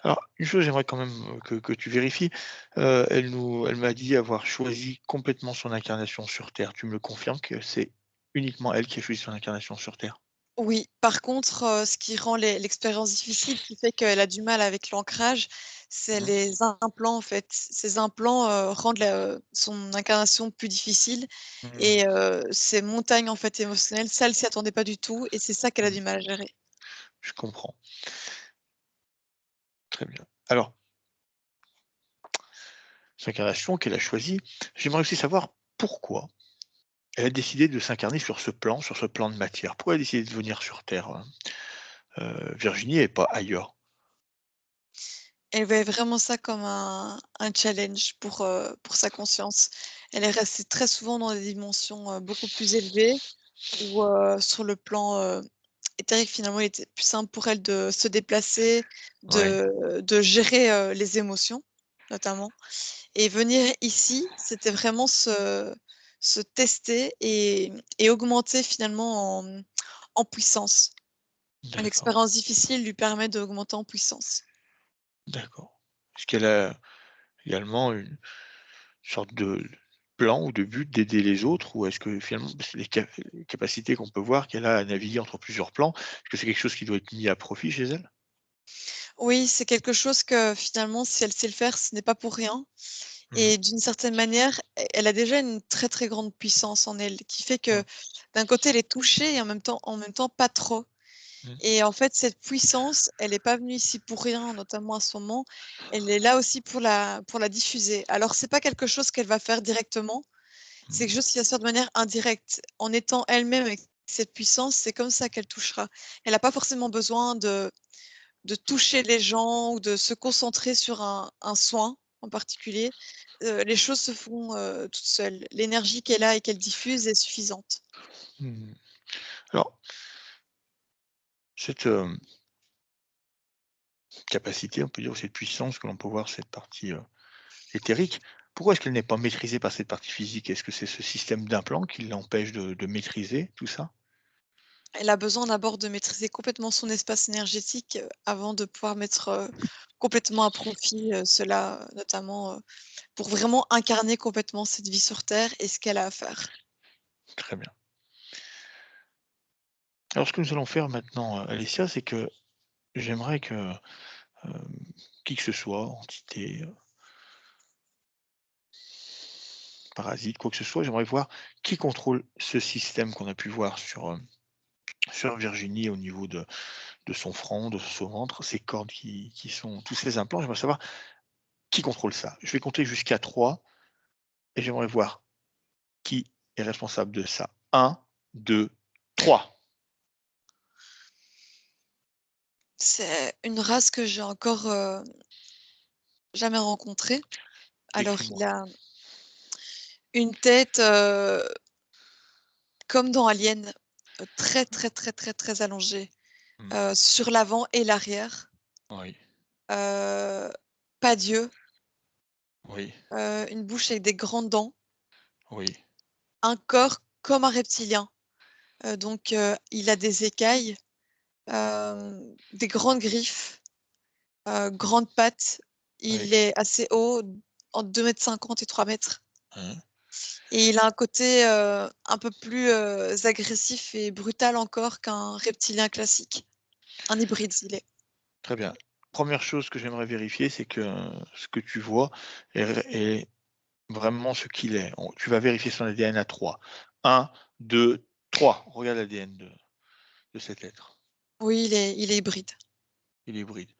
Alors, une chose, j'aimerais quand même que tu vérifies. Elle m'a dit avoir choisi complètement son incarnation sur Terre. Tu me le confirmes que c'est uniquement elle qui a choisi son incarnation sur Terre? Oui, par contre, ce qui rend l'expérience difficile, qui fait qu'elle a du mal avec l'ancrage, c'est Mhm. les implants, en fait. Ces implants, rendent son incarnation plus difficile Mhm. et ces montagnes, en fait, émotionnelles, ça, elle s'y attendait pas du tout et c'est ça qu'elle a Mhm. du mal à gérer. Je comprends. Très bien. Alors, cette incarnation qu'elle a choisie, j'aimerais aussi savoir pourquoi elle a décidé de s'incarner sur ce plan de matière. Pourquoi elle a décidé de venir sur Terre, Virginie, et pas ailleurs? Elle voyait vraiment ça comme un challenge pour sa conscience. Elle est restée très souvent dans des dimensions, beaucoup plus élevées où, sur le plan, éthérique, finalement, il était plus simple pour elle de se déplacer, Ouais, de gérer, les émotions, notamment et venir ici, c'était vraiment se tester et augmenter finalement en puissance. d'accord, L'expérience difficile lui permet d'augmenter en puissance. d'accord. Est-ce qu'elle a également une sorte de plan ou de but d'aider les autres? Ou est-ce que finalement, c'est les capacités qu'on peut voir qu'elle a à naviguer entre plusieurs plans, est-ce que c'est quelque chose qui doit être mis à profit chez elle? Oui, c'est quelque chose que finalement, si elle sait le faire, ce n'est pas pour rien Mmh. et d'une certaine manière, elle a déjà une très, très grande puissance en elle qui fait que Mmh. d'un côté, elle est touchée et en même temps pas trop Mmh. et en fait, cette puissance, elle est pas venue ici pour rien, notamment à ce moment. Elle est là aussi pour la diffuser. Alors c'est pas quelque chose qu'elle va faire directement, c'est quelque Mmh. chose qui va se faire de manière indirecte. En étant elle-même avec cette puissance, c'est comme ça qu'elle touchera. Elle a pas forcément besoin de toucher les gens ou de se concentrer sur un soin en particulier, les choses se font, toutes seules. L'énergie qu'elle a et qu'elle diffuse est suffisante. Mmh. Alors, cette, capacité, on peut dire, cette puissance que l'on peut voir, cette partie, éthérique, pourquoi est-ce qu'elle n'est pas maîtrisée par cette partie physique? Est-ce que c'est ce système d'implant qui l'empêche de maîtriser tout ça? Elle a besoin d'abord de maîtriser complètement son espace énergétique, avant de pouvoir mettre, complètement à profit, cela, notamment, pour vraiment incarner complètement cette vie sur terre et ce qu'elle a à faire. Très bien. Alors ce que nous allons faire maintenant, Alessia, c'est que j'aimerais que, qui que ce soit, entité, parasite, quoi que ce soit, j'aimerais voir qui contrôle ce système qu'on a pu voir sur Virginie au niveau de son front, de son ventre, ces cordes qui sont tous ces implants. J'aimerais savoir qui contrôle ça. Je vais compter jusqu'à 3 et j'aimerais voir qui est responsable de ça. 1, 2, 3. 3. C'est une race que j'ai encore jamais rencontrée. Alors, il Décris-moi. a une tête comme dans Alien, très, très, très, très, très allongée sur l'avant et l'arrière. Oui, Pas d'yeux, oui, une bouche avec des grandes dents, oui, un corps comme un reptilien. Donc, il a des écailles, des grandes griffes, grandes pattes. oui. Il est assez haut, entre 2,50 m et 3 mètres. Hein. Et il a un côté un peu plus agressif et brutal encore qu'un reptilien classique. Un hybride, il est. Très bien. Première chose que j'aimerais vérifier, c'est que ce que tu vois est vraiment ce qu'il est. Tu vas vérifier son ADN à 3. 1, 2, 3. Regarde l'ADN de cet être. Oui, il est hybride. Il est hybride.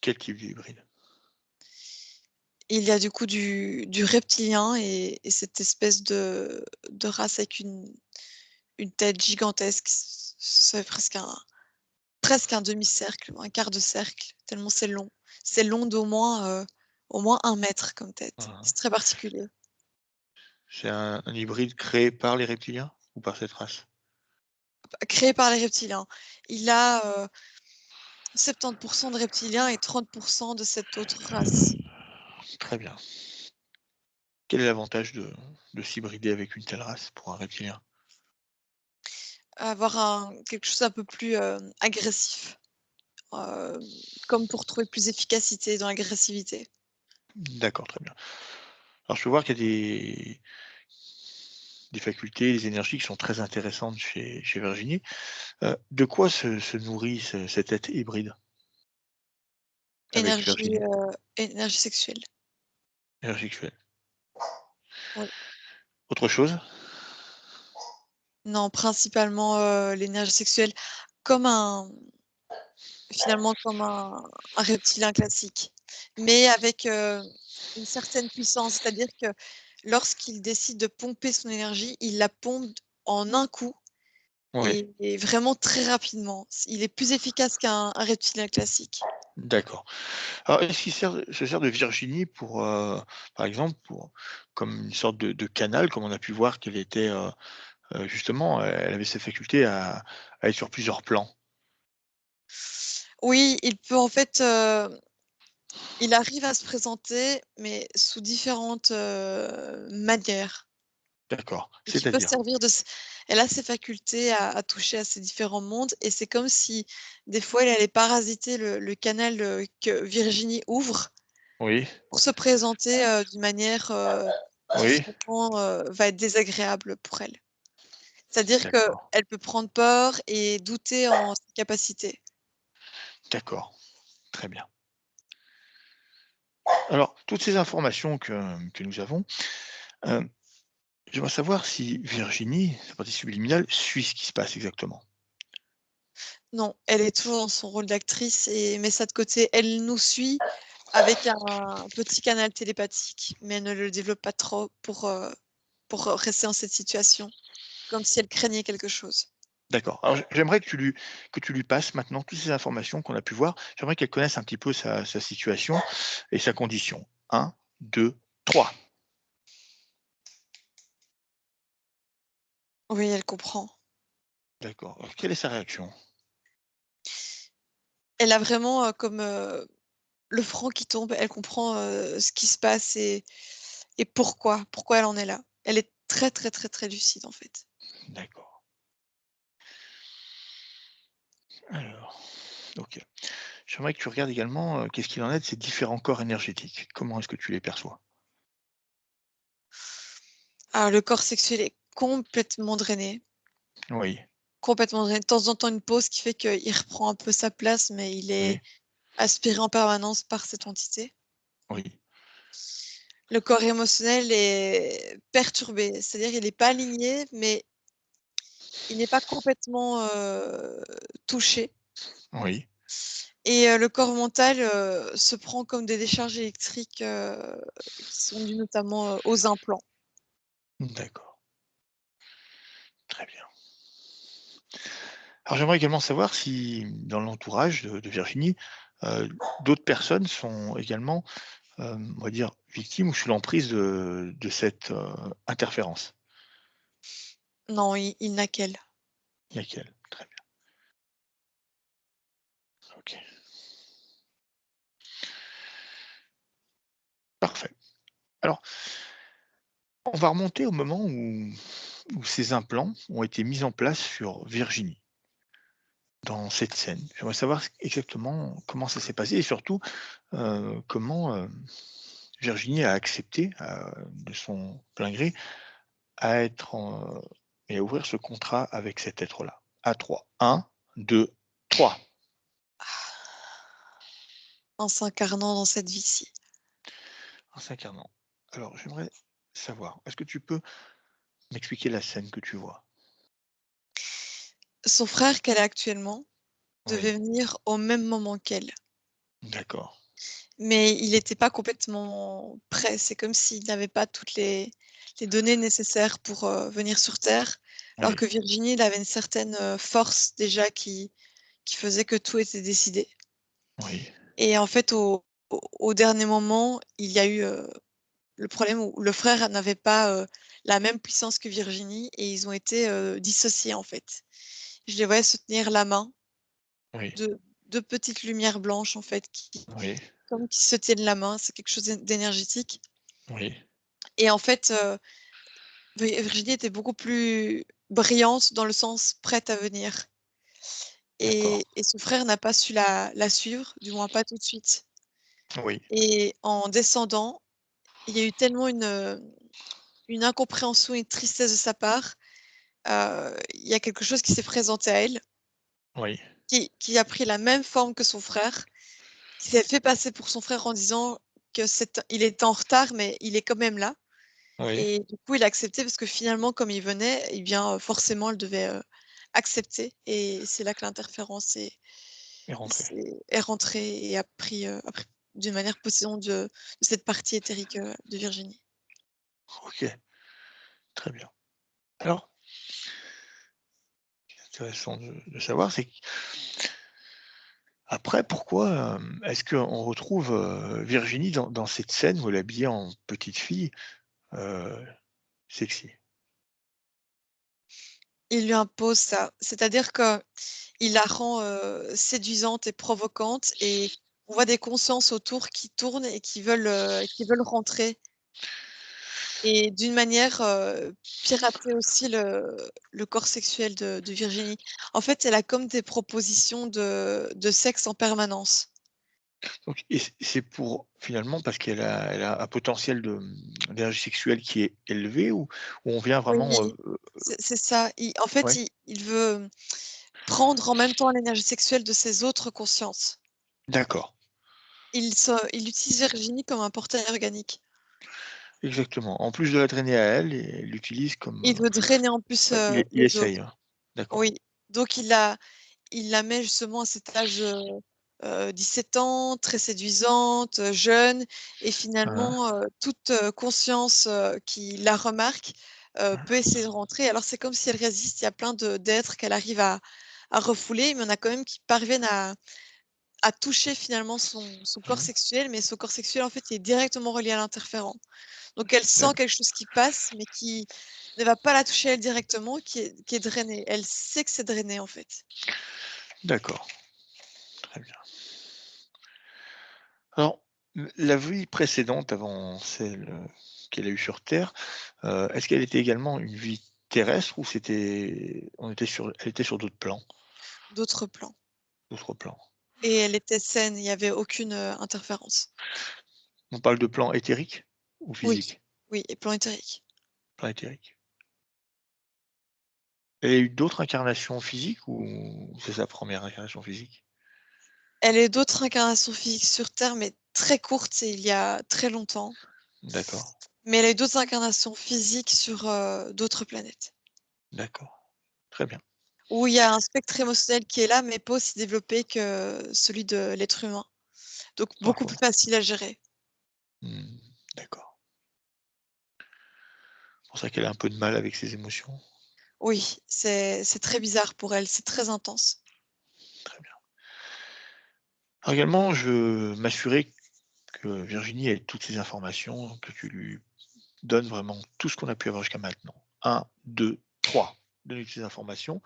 Quel type d'hybride? Il y a du coup du reptilien et cette espèce de race avec une tête gigantesque. C'est presque un demi-cercle, un quart de cercle, tellement c'est long. C'est long d'au moins 1 mètre comme tête. Hein. C'est très particulier. C'est un hybride créé par les reptiliens ou par cette race? Créé par les reptiliens. Il a 70% de reptiliens et 30% de cette autre race. Très bien. Quel est l'avantage de s'hybrider avec une telle race pour un reptilien? Avoir quelque chose un peu plus agressif, euh, comme pour trouver plus d'efficacité dans l'agressivité. D'accord, très bien. Alors je peux voir qu'il y a des facultés, des énergies qui sont très intéressantes chez Virginie. De quoi se nourrit cet être hybride avec Énergie, Virginie? énergie sexuelle. Énergie sexuelle. Oui. Autre chose? Non, principalement l'énergie sexuelle, comme finalement comme un reptilien classique, mais avec une certaine puissance. C'est-à-dire que lorsqu'il décide de pomper son énergie, il la pompe en un coup Oui, et vraiment très rapidement. Il est plus efficace qu'un reptilien classique. d'accord. Alors est-ce qu'il se sert de Virginie pour, par exemple, comme une sorte de canal, comme on a pu voir qu'elle était, justement, elle avait cette faculté à être sur plusieurs plans? Oui, il peut en fait, il arrive à se présenter, mais sous différentes manières. D'accord. Donc il peut se C'est-à-dire? servir de elle a ses facultés à toucher à ces différents mondes et c'est comme si des fois elle allait parasiter le canal, que Virginie ouvre Oui, pour se présenter, d'une manière, qui oui, finalement, va être désagréable pour elle. C'est-à-dire d'accord, qu'elle peut prendre peur et douter en ses capacités. d'accord, très bien. Alors toutes ces informations que nous avons, heu, j'aimerais savoir si Virginie, sa partie subliminale, suit ce qui se passe exactement. Non, elle est toujours dans son rôle d'actrice et met ça de côté. Elle nous suit avec un petit canal télépathique, mais elle ne le développe pas trop pour rester dans cette situation, comme si elle craignait quelque chose. D'accord. Alors j'aimerais que tu lui passes maintenant toutes ces informations qu'on a pu voir. J'aimerais qu'elle connaisse un petit peu sa situation et sa condition. 1, 2, 3. Oui, elle comprend. D'accord. Quelle est sa réaction? Elle a vraiment, comme, le franc qui tombe. Elle comprend, ce qui se passe et pourquoi elle en est là. Elle est très, très, très, très lucide, en fait. D'accord. Alors, OK. J'aimerais que tu regardes également, qu'est-ce qu'il en est de ces différents corps énergétiques? Comment est-ce que tu les perçois? Alors le corps sexuel est complètement drainé. Oui, Complètement drainé. De temps en temps, une pause qui fait qu'il reprend un peu sa place, mais il est oui, aspiré en permanence par cette entité. oui. Le corps émotionnel est perturbé, c'est-à-dire il n'est pas aligné, mais il n'est pas complètement, touché Oui, et le corps mental, se prend comme des décharges électriques, qui sont dues notamment, aux implants. d'accord, très bien. Alors j'aimerais également savoir si dans l'entourage de Virginie, d'autres personnes sont également, on va dire victimes ou sous l'emprise de cette, interférence? Non, il n'a qu'elle. Il y a qu'elle. Très bien. OK. Parfait. Alors, on va remonter au moment où ces implants ont été mis en place sur Virginie, dans cette scène. J'aimerais savoir exactement comment ça s'est passé et surtout, comment, Virginie a accepté, de son plein gré, à être en et à ouvrir ce contrat avec cet être-là. À 3. 1, 2, 3. En s'incarnant dans cette vie-ci. En s'incarnant. Alors j'aimerais savoir, est-ce que tu peux m'expliquer la scène que tu vois? Son frère qu'elle a actuellement devait Oui, venir au même moment qu'elle, d'accord. mais il n'était pas complètement prêt. C'est comme s'il n'avait pas toutes les données nécessaires pour, venir sur terre, alors Oui, que Virginie, elle avait une certaine, force déjà qui faisait que tout était décidé oui, et en fait, au dernier moment, il y a eu, le problème où le frère n'avait pas, la même puissance que Virginie et ils ont été, dissociés, en fait. Je les voyais se tenir la main, oui, 2 petites lumières blanches, en fait, qui oui, comme qui se tiennent la main, c'est quelque chose d'énergétique oui, et en fait, Virginie était beaucoup plus brillante dans le sens prête à venir d'accord. et son frère n'a pas su la suivre, du moins pas tout de suite Oui, et en descendant, il y a eu tellement une incompréhension et une tristesse de sa part, il y a quelque chose qui s'est présenté à elle, oui, qui a pris la même forme que son frère, qui s'est fait passer pour son frère en disant que il était en retard, mais il est quand même là oui, et du coup, il a accepté parce que finalement, comme il venait, eh bien, forcément, elle devait, accepter et c'est là que l'interférence est rentré. est rentrée et a pris d'une manière possession de cette partie éthérique, de Virginie. OK, très bien. Alors, intéressant de savoir, c'est qu'après pourquoi, est-ce qu'on retrouve, Virginie dans cette scène où elle est habillée en petite fille, heu, sexy? Il lui impose ça, c'est-à-dire qu'il la rend, séduisante et provocante et on voit des consciences autour qui tournent et qui veulent rentrer et d'une manière, pirater aussi le corps sexuel de Virginie. En fait, elle a comme des propositions de sexe en permanence. Donc et c'est pour finalement parce qu'elle a un potentiel d'énergie sexuelle qui est élevé ou on vient vraiment, Oui, c'est ça. En fait, ouais? il veut prendre en même temps l'énergie sexuelle de ses autres consciences. D'accord, Il utilise Virginie comme un portail organique. exactement. En plus de la drainer à elle, et elle l'utilise comme, Il veut drainer en plus, ouais, il les autres. essaye, hein. D'accord. Oui, donc il la met justement à cet âge, 17 ans, très séduisante, jeune et Hein, finalement, toute, conscience, qui la remarque, peut hein. essayer de rentrer. Alors c'est comme si elle résiste, il y a plein d'êtres qu'elle arrive à refouler, mais il y en a quand même qui parviennent à toucher finalement son corps Mmh. sexuel, mais son corps sexuel, en fait, il est directement relié à l'interférent. Donc elle sent D'ac quelque chose qui passe, mais qui ne va pas la toucher elle directement, qui est drainé. Elle sait que c'est drainé, en fait. d'accord, très bien. Alors, la vie précédente avant celle, qu'elle a eue sur terre, est-ce qu'elle était également une vie terrestre ou elle était sur d'autres plans? D'autres plans D'autres plans? et elle était saine, il y avait aucune, interférence. On parle de plans éthériques ou Oui, physiques? oui et plan éthérique. Plan éthérique. Elle a eu d'autres incarnations physiques ou c'est sa première incarnation physique? Elle a eu d'autres incarnations physiques sur terre, mais très courtes, c'est il y a très longtemps. D'accord, Mais elle a eu d'autres incarnations physiques sur, d'autres planètes. d'accord, très bien, Où il y a un spectre émotionnel qui est là, mais pas aussi développé que celui de l'être humain. Donc beaucoup plus parfois. facile à gérer. Mmh, d'accord. C'est pour ça qu'elle a un peu de mal avec ses émotions? Oui, c'est très bizarre pour elle, c'est très intense. Très bien. Alors également, je veux m'assurer que Virginie ait toutes ces informations, que tu lui donnes vraiment tout ce qu'on a pu avoir jusqu'à maintenant. Un, 2, 3. Donne-lui toutes ces informations.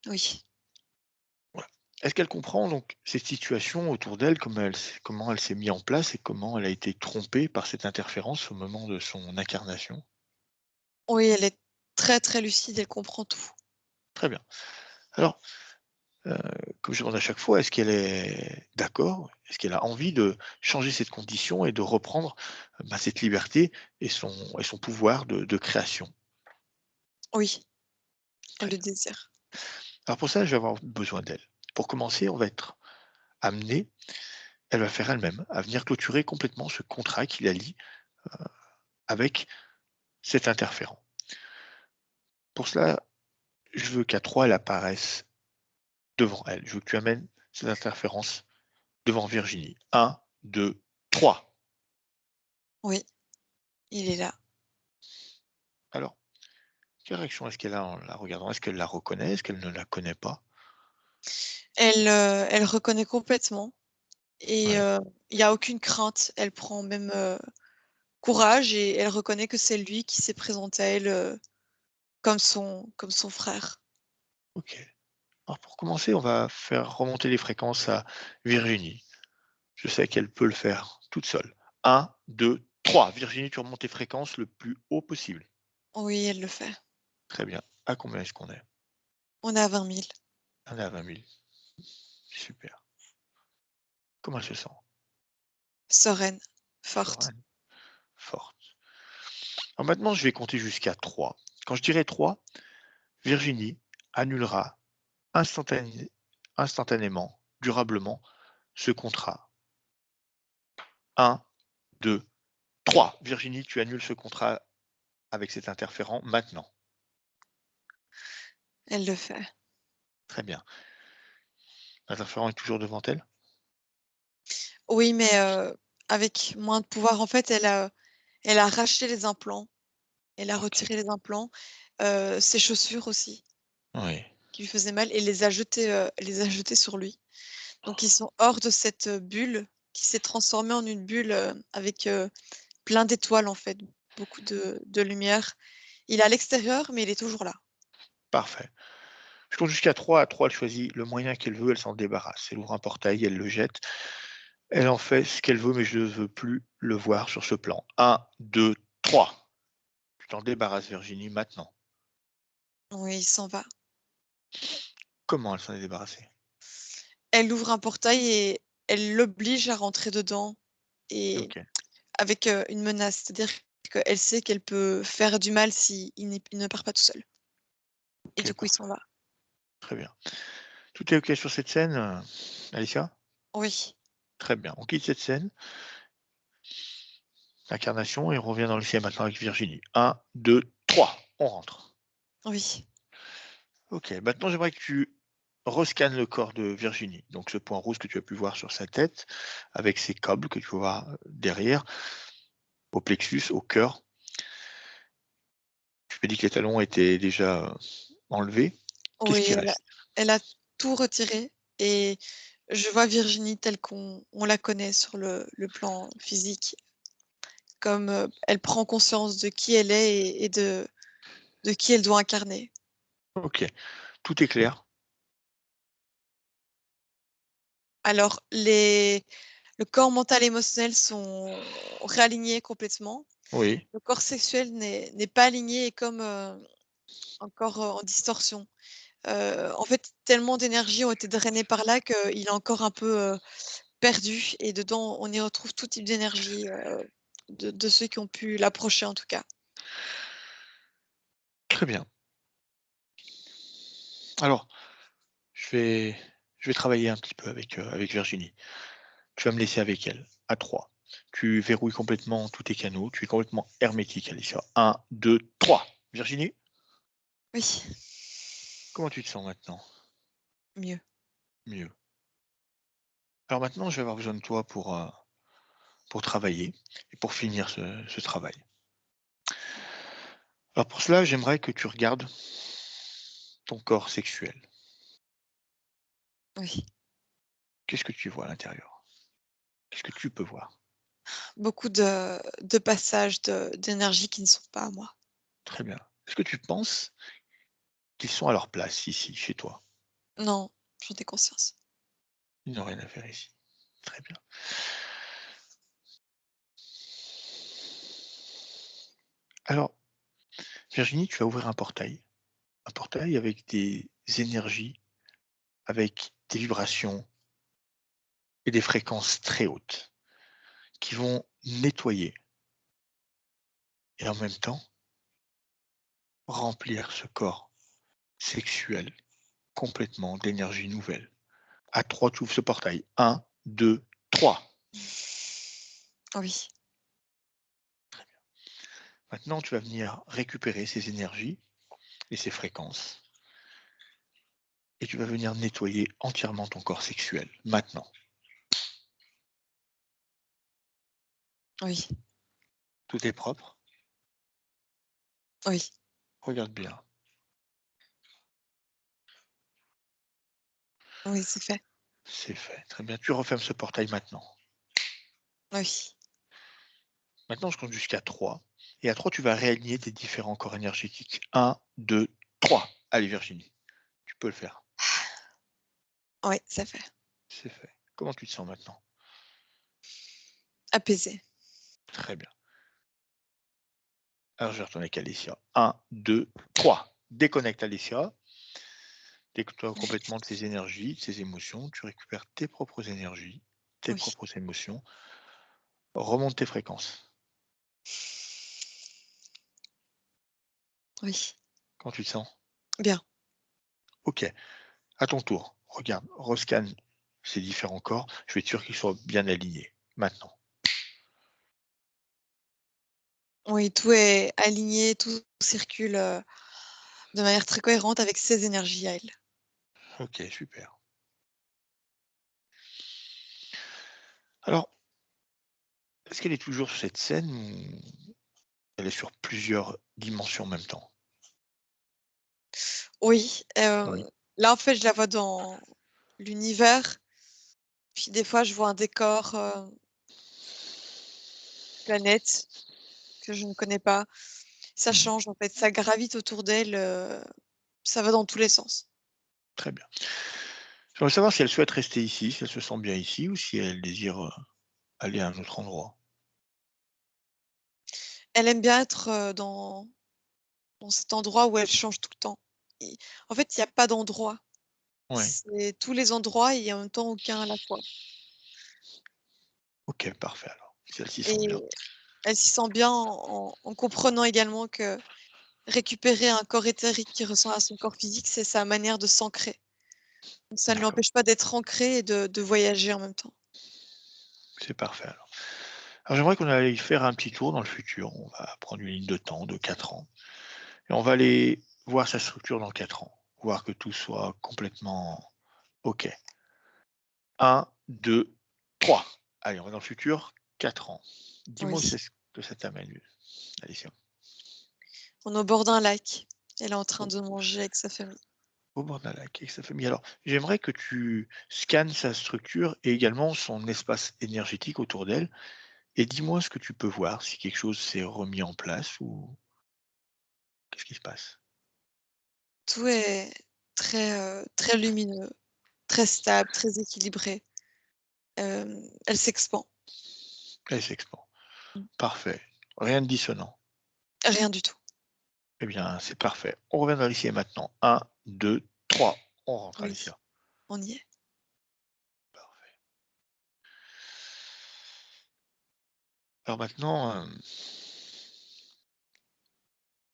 Oui. Voilà. Est-ce qu'elle comprend donc cette situation autour d'elle, comment elle s'est mise en place et comment elle a été trompée par cette interférence au moment de son incarnation? Oui, elle est très, très lucide, elle comprend tout. Très bien. Alors, Heu, comme je demande à chaque fois, est-ce qu'elle est d'accord? Est-ce qu'elle a envie de changer cette condition et de reprendre, cette liberté et son pouvoir de création? Oui, elle Très le bien. désire. Alors pour ça, je vais avoir besoin d'elle. Pour commencer, on va être amené elle va faire elle-même, à venir clôturer complètement ce contrat qui la lie, avec cet interférent. Pour cela, je veux qu'à 3 elle apparaisse devant elle. Je veux que tu amènes cette interférence devant Virginie. Un, 2, 3. Oui, il est là. Alors, quelle réaction est-ce qu'elle a en la regardant? Est-ce qu'elle la reconnaît? Est-ce qu'elle ne la connaît pas? Elle reconnaît complètement et Ouais, il y a aucune crainte. Elle prend même, courage et elle reconnaît que c'est lui qui s'est présenté à elle, comme son frère. OK. Alors pour commencer, on va faire remonter les fréquences à Virginie. Je sais qu'elle peut le faire toute seule. Un, 2, 3. Virginie, tu remontes tes fréquences le plus haut possible. Oui, elle le fait. Très bien. À combien est-ce qu'on est? On est à 20 000. On est à 20 000. Super. Comment elle se sent? Sereine, forte. Sereine, forte. Alors maintenant, je vais compter jusqu'à 3. Quand je dirai 3, Virginie annulera instantané instantanément, durablement, ce contrat. Un, 2, 3. Virginie, tu annules ce contrat avec cet interférent maintenant. Elle le fait. Très bien. L'interférent est toujours devant elle? Oui, mais avec moins de pouvoir. En fait, elle a arraché les implants, elle a OK. retiré les implants, ses chaussures aussi, Oui. qui lui faisaient mal et les a jetées sur lui. Donc ils sont hors de cette, bulle qui s'est transformée en une bulle, avec, plein d'étoiles en fait, beaucoup de lumière. Il est à l'extérieur, mais il est toujours là. Parfait. Je compte jusqu'à 3. À 3, elle choisit le moyen qu'elle veut, elle s'en débarrasse. Elle ouvre un portail, elle le jette. Elle en fait ce qu'elle veut, mais je ne veux plus le voir sur ce plan. Un, 2, 3. Tu t'en débarrasses, Virginie, maintenant. Oui, il s'en va. Comment elle s'en est débarrassée? Elle ouvre un portail et elle l'oblige à rentrer dedans et OK, avec, une menace. C'est-à-dire qu'elle sait qu'elle peut faire du mal s'il il ne part pas tout seul et OK, du coup, il parfait. s'en va. Très bien. Tout est OK sur cette scène, Alicia? Oui, Très bien. On quitte cette scène, l'incarnation, et on revient dans le ciel maintenant avec Virginie. Un, 2, 3. On rentre. oui, OK, maintenant j'aimerais que tu rescannes le corps de Virginie. Donc ce point rouge que tu as pu voir sur sa tête, avec ses câbles que tu peux voir derrière, au plexus, au cœur. Tu m'as dit que les talons étaient déjà enlevés. Qu'est-ce oui, qui reste? elle a tout retiré et je vois Virginie telle on la connaît sur le plan physique, comme, elle prend conscience de qui elle est et de qui elle doit incarner. OK, tout est clair. Alors le corps mental et émotionnel sont réalignés complètement. Oui, Le corps sexuel n'est pas aligné et comme, encore, en distorsion. En fait, tellement d'énergie ont été drainées par là qu'il est encore un peu, perdu et dedans, on y retrouve tout type d'énergie, de ceux qui ont pu l'approcher en tout cas. très bien. Alors, je vais, je vais travailler un petit peu avec Virginie. Tu vas me laisser avec elle, à 3. Tu verrouilles complètement tous tes canaux. Tu es complètement hermétique, Alicia. Un, 2, 3. Virginie, Oui, comment tu te sens maintenant? mieux. Mieux. Alors maintenant, je vais avoir besoin de toi pour travailler et pour finir ce travail. Alors pour cela, j'aimerais que tu regardes ton corps sexuel. Oui. Qu'est-ce que tu vois à l'intérieur? Qu'est-ce que tu peux voir? Beaucoup de passages d'énergie qui ne sont pas à moi. Très bien. Est-ce que tu penses qu'ils sont à leur place ici, chez toi? Non, j'en ai conscience. Ils n'ont rien à faire ici. Très bien. Alors, Virginie, tu vas ouvrir un portail. Un portail avec des énergies, avec des vibrations et des fréquences très hautes qui vont nettoyer et en même temps remplir ce corps sexuel complètement d'énergie nouvelle. À 3, tu ouvres ce portail. 1, 2, 3. Oui, Maintenant, tu vas venir récupérer ces énergies et ces fréquences et tu vas venir nettoyer entièrement ton corps sexuel. Maintenant, oui, tout est propre. oui, Regarde bien. oui, c'est fait. C'est fait. Très bien. Tu refermes ce portail maintenant. Oui, Maintenant, je compte jusqu'à 3. Et à 3, tu vas réaligner tes différents corps énergétiques. 1, 2, 3. Allez, Virginie, tu peux le faire. oui, c'est fait. C'est fait. Comment tu te sens maintenant? Apaisé. Très bien. Alors, je vais retourner avec Alicia. 1, 2, 3. Déconnecte Alicia. Déconnecte-toi complètement de tes énergies, de tes émotions. Tu récupères tes propres énergies, tes Oui, propres émotions. Remonte tes fréquences. oui, Quand tu te sens? bien. OK. À ton tour, regarde, rescanne ces différents corps. Je vais être sûr qu'ils soient bien alignés. Maintenant. Oui, tout est aligné, tout circule de manière très cohérente avec ses énergies à elle. OK, super. Alors, est-ce qu'elle est toujours sur cette scène ou elle est sur plusieurs dimensions en même temps? Oui, Oui. là, en fait, je la vois dans l'univers, puis des fois, je vois un décor, planète que je ne connais pas. Ça Mmh. change, en fait, ça gravite autour d'elle, ça va dans tous les sens. Très bien. J'aimerais savoir si elle souhaite rester ici, si elle se sent bien ici ou si elle désire, aller à un autre endroit. Elle aime bien être, dans cet endroit où elle change tout le temps. Et en fait, il y a pas d'endroit. Oui. C'est tous les endroits et en même temps aucun à la fois. OK, parfait alors, si elle s'y sent bien. Et elle s'y sent bien en comprenant également que récupérer un corps éthérique qui ressemble à son corps physique, c'est sa manière de s'ancrer. Donc ça ne D'accord, l'empêche pas d'être ancrée et de voyager en même temps. c'est parfait alors. Alors j'aimerais qu'on aille faire un petit tour dans le futur. On va prendre une ligne de temps de 4 ans et on va aller voir sa structure dans 4 ans, voir que tout soit complètement OK. 1, 2, 3. Allez, on va dans le futur, 4 ans. Dis-moi où Oui. c'est que ça t'amène, Alicia. On est au bord d'un lac. Elle est en train de manger avec sa famille. Au bord d'un lac avec sa famille. Alors, j'aimerais que tu scannes sa structure et également son espace énergétique autour d'elle et dis-moi ce que tu peux voir, si quelque chose s'est remis en place ou qu'est-ce qui se passe? Tout est très lumineux, très stable, très équilibré. Elle s'expand. Elle s'expand. Mmh. Parfait. Rien de dissonant. Rien du tout. Eh bien, c'est parfait. On revient dans l'ici et maintenant. 1, 2, 3. On rentre, Oui, Alicia. on y est. Parfait. Alors maintenant,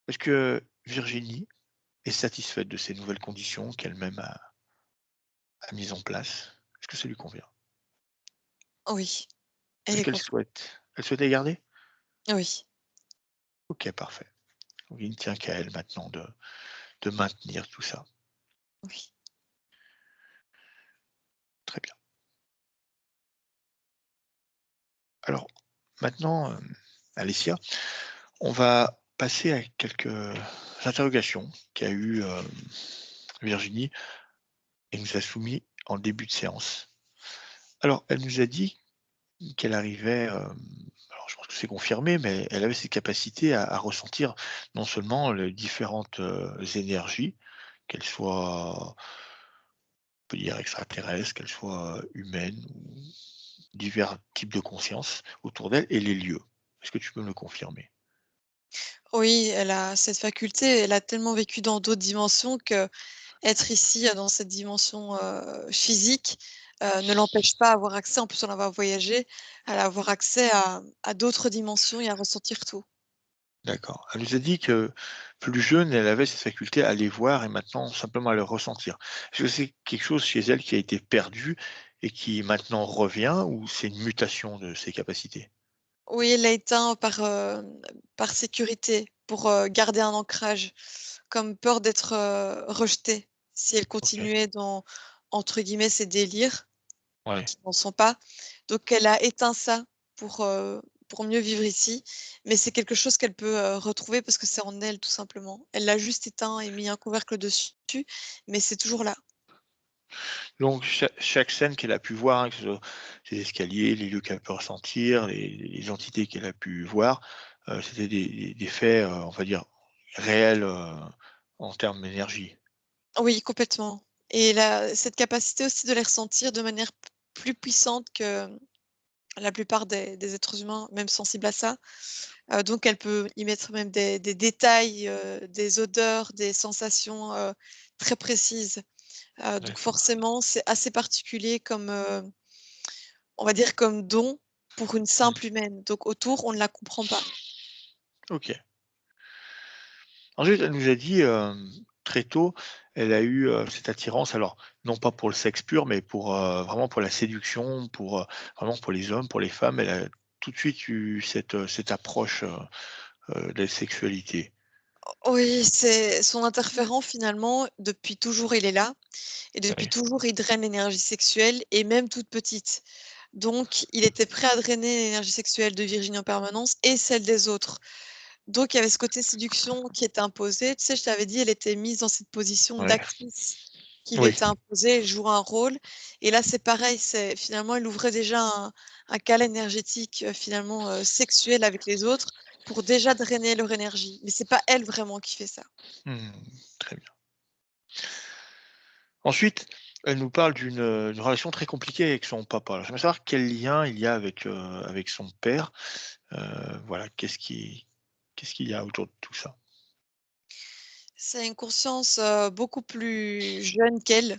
est-ce que Virginie est satisfaite de ces nouvelles conditions qu'elle-même a mises en place? Est-ce que ça lui convient? Oui, elle Est-ce est qu'elle contente. souhaite les garder? Oui, OK, parfait. Donc il ne tient qu'à elle maintenant de maintenir tout ça. oui, Très bien. Alors maintenant, Alicia, on va passer à quelques interrogations qu'a eu Virginie et nous a soumis en début de séance. Alors, elle nous a dit qu'elle arrivait, alors je pense que c'est confirmé, mais elle avait cette capacité à ressentir non seulement les différentes, énergies, qu'elles soient, on peut dire extraterrestres, qu'elles soient humaines ou divers types de conscience autour d'elle et les lieux. Est-ce que tu peux me le confirmer? Oui, elle a cette faculté, elle a tellement vécu dans d'autres dimensions que être ici, dans cette dimension, physique, ne l'empêche pas d'avoir accès, en plus on va voyager, à avoir accès à d'autres dimensions et à ressentir tout. D'accord. Elle nous a dit que plus jeune, elle avait cette faculté à les voir et maintenant simplement à le ressentir. Est-ce que c'est quelque chose chez elle qui a été perdu et qui maintenant revient ou c'est une mutation de ses capacités? Oui, elle l'a éteint par sécurité, pour, garder un ancrage, comme peur d'être, rejetée si elle OK. continuait dans, entre guillemets, «ses délires», Ouais. qui n'en sont pas. Donc elle a éteint ça pour mieux vivre ici, mais c'est quelque chose qu'elle peut, retrouver parce que c'est en elle tout simplement. Elle l'a juste éteint et mis un couvercle dessus, mais c'est toujours là. Donc chaque scène qu'elle a pu voir, hein, que ce soit ces escaliers, les lieux qu'elle peut ressentir, les entités qu'elle a pu voir, c'était des faits, on va dire réels, en termes d'énergie? Oui, complètement, et cette capacité aussi de les ressentir de manière p plus puissante que la plupart des êtres humains, même sensibles à ça. Donc elle peut y mettre même des détails, des odeurs, des sensations, très précises. Donc D'accord. forcément, c'est assez particulier comme, on va dire comme don pour une Mmh. simple humaine. Donc autour, on ne la comprend pas. OK. Ensuite, elle nous a dit, très tôt, elle a eu, cette attirance, alors non pas pour le sexe pur, mais pour, vraiment pour la séduction, pour, vraiment pour les hommes, pour les femmes. Elle a tout de suite eu cette approche, de la sexualité. Oui, c'est son interférent finalement, depuis toujours il est là et depuis Oui, toujours il draine l'énergie sexuelle et même toute petite. Donc il était prêt à drainer l'énergie sexuelle de Virginie en permanence et celle des autres. Donc il y avait ce côté séduction qui était imposé. Tu sais, je t'avais dit, elle était mise dans cette position ouais, d'actrice qui lui oui, était imposée, elle jouait un rôle et là, c'est pareil, c'est finalement, elle ouvrait déjà un canal énergétique, finalement, sexuel avec les autres pour déjà drainer leur énergie. Mais c'est pas elle vraiment qui fait ça. mmh, très bien. Ensuite, elle nous parle d'une relation très compliquée avec son papa. Alors j'aimerais savoir quel lien il y a avec son père. Voilà, qu'est-ce qu'il y a autour de tout ça? C'est une conscience, beaucoup plus jeune qu'elle,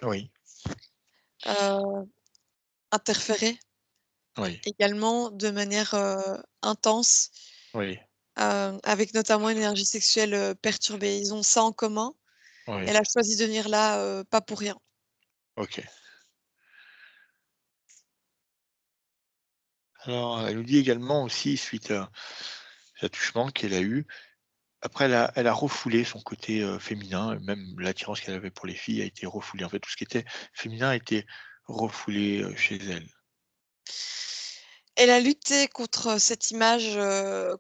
Oui, heu, interférée oui, également de manière, intense. oui, Avec notamment une énergie sexuelle, perturbée. Ils ont ça en commun. oui, Elle a choisi de venir là, pas pour rien. OK. Alors, elle nous dit également aussi, suite à cet attouchement qu'elle a eu, après elle a refoulé son côté, féminin, même l'attirance qu'elle avait pour les filles a été refoulée. En fait, tout ce qui était féminin a été refoulé, chez elle. Elle a lutté contre cette image,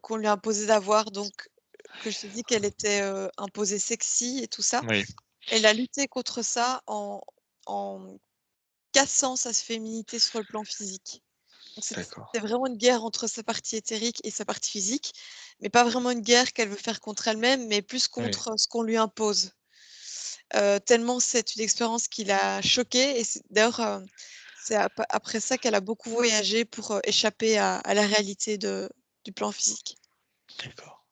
qu'on lui a imposé d'avoir, donc que je t'ai dit qu'elle était, imposée sexy et tout ça. Oui, Elle a lutté contre ça en cassant sa féminité sur le plan physique. Donc d'accord. c'était vraiment une guerre entre sa partie éthérique et sa partie physique, mais pas vraiment une guerre qu'elle veut faire contre elle-même, mais plus Oui, contre ce qu'on lui impose. Tellement c'est une expérience qui l'a choquée et c'est d'ailleurs, c'est après ça qu'elle a beaucoup voyagé pour, échapper à la réalité du plan physique. d'accord.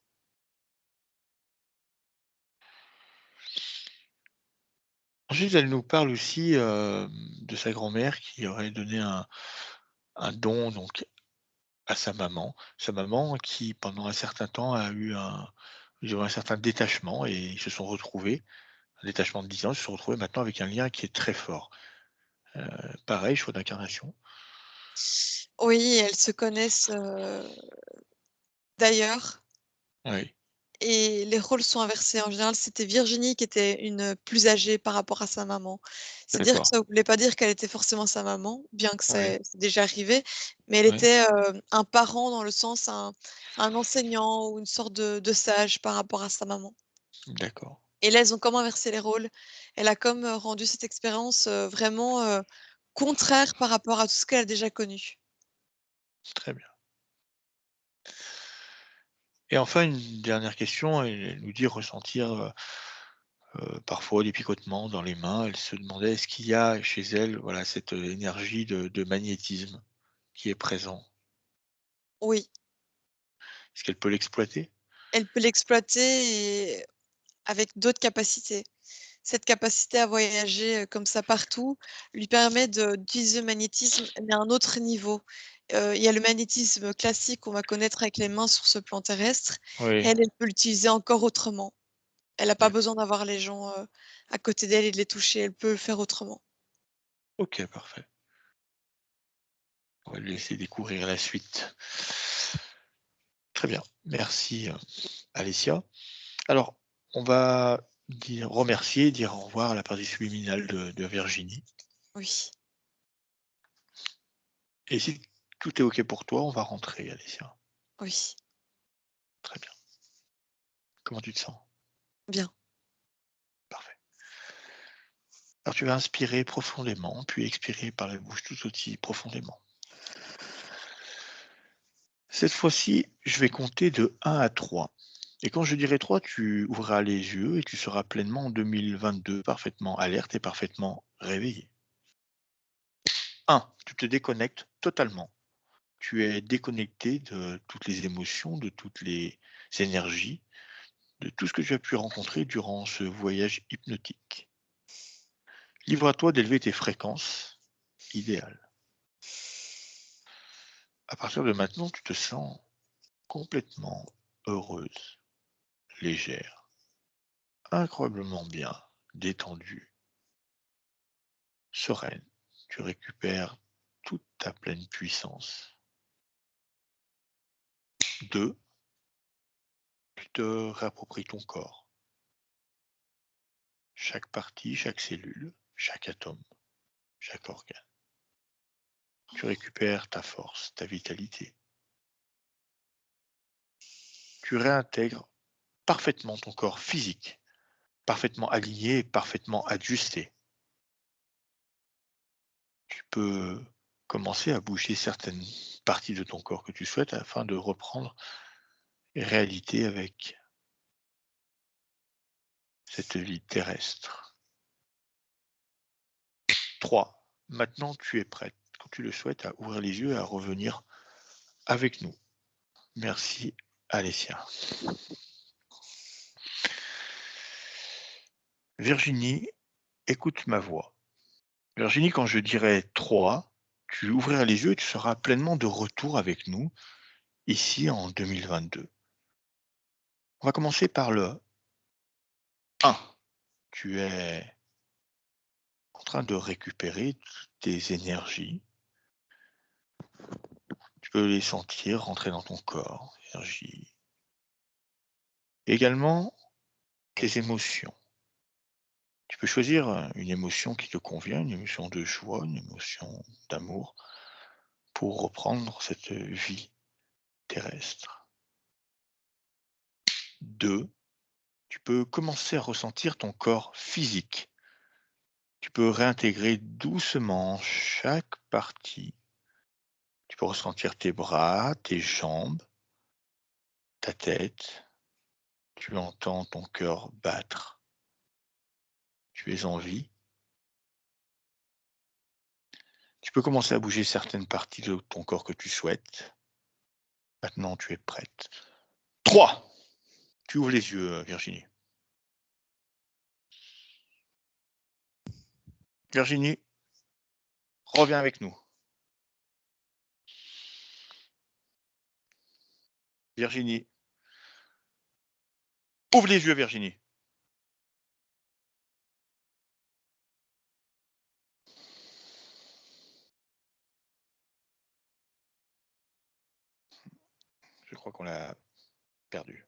Ensuite, elle nous parle aussi, de sa grand-mère qui aurait donné un don donc à sa maman. Sa maman qui, pendant un certain temps, a eu un certain détachement et ils se sont retrouvés, un détachement de 10 ans, ils se sont retrouvés maintenant avec un lien qui est très fort. Pareil, choix d'incarnation. Oui, elles se connaissent, d'ailleurs Oui, et les rôles sont inversés. En général, c'était Virginie qui était une plus âgée par rapport à sa maman. C'est-à-dire que D'accord. ça voulait pas dire qu'elle était forcément sa maman, bien que Oui, c'est déjà arrivé, mais elle oui, était, un parent dans le sens un enseignant ou une sorte de sage par rapport à sa maman. d'accord. Et là, elles ont comme inversé les rôles. Elle a comme, rendu cette expérience, vraiment, contraire par rapport à tout ce qu'elle a déjà connu. Très bien. Et enfin, une dernière question, elle nous dit ressentir, parfois des picotements dans les mains. Elle se demandait est-ce qu'il y a chez elle, voilà, cette, énergie de magnétisme qui est présent? Oui, Est-ce qu'elle peut l'exploiter? elle peut l'exploiter et avec d'autres capacités. Cette capacité à voyager, comme ça partout, lui permet d'utiliser le magnétisme, mais à un autre niveau. Il y a le magnétisme classique qu'on va connaître avec les mains sur ce plan terrestre. Oui, Elle, elle peut l'utiliser encore autrement. Elle a pas d'accord. besoin d'avoir les gens, à côté d'elle et de les toucher, elle peut le faire autrement. OK, parfait. On va lui laisser découvrir la suite. Très bien, merci, Alessia. Alors, on va remercier, dire au revoir à la partie subliminale de Virginie. Oui, Et si tout est OK pour toi, on va rentrer, Alessia. oui, Très bien. Comment tu te sens? bien. Parfait. Alors tu vas inspirer profondément, puis expirer par la bouche tout aussi profondément. Cette fois-ci, je vais compter de 1 à 3. Et quand je dirai 3, tu ouvriras les yeux et tu seras pleinement en 2022, parfaitement alerte et parfaitement réveillé. 1, tu te déconnectes totalement. Tu es déconnecté de toutes les émotions, de toutes les énergies, de tout ce que tu as pu rencontrer durant ce voyage hypnotique. Livre à toi d'élever tes fréquences idéales. À partir de maintenant, tu te sens complètement heureuse, légère, incroyablement bien, détendue, sereine. Tu récupères toute ta pleine puissance. 2, tu te réappropries ton corps, chaque partie, chaque cellule, chaque atome, chaque organe. Tu récupères ta force, ta vitalité. Tu réintègres parfaitement ton corps physique, parfaitement aligné, parfaitement ajusté. Tu peux commencer à bouger certaines parties de ton corps que tu souhaites afin de reprendre réalité avec cette vie terrestre. 3. Maintenant, tu es prête, quand tu le souhaites, à ouvrir les yeux et à revenir avec nous. Merci, Alessia. Virginie, écoute ma voix. Virginie, quand je dirai 3, tu ouvriras les yeux et tu seras pleinement de retour avec nous, ici en 2022. On va commencer par le 1. Tu es en train de récupérer toutes tes énergies. Tu peux les sentir rentrer dans ton corps, énergie. Également, tes émotions. Tu peux choisir une émotion qui te convient, une émotion de joie, une émotion d'amour, pour reprendre cette vie terrestre. 2. Tu peux commencer à ressentir ton corps physique. Tu peux réintégrer doucement chaque partie. Tu peux ressentir tes bras, tes jambes, ta tête. Tu entends ton cœur battre. Tu es en vie. Tu peux commencer à bouger certaines parties de ton corps que tu souhaites. Maintenant, tu es prête. 3. Tu ouvres les yeux, Virginie. Virginie, reviens avec nous. Virginie, ouvre les yeux, Virginie. Je crois qu'on l'a perdue.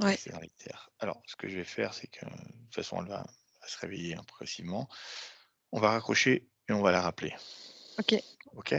Ouais. C'est dans les terres. Alors, ce que je vais faire, c'est que de toute façon, elle va se réveiller progressivement. On va raccrocher et on va la rappeler. Ok. OK?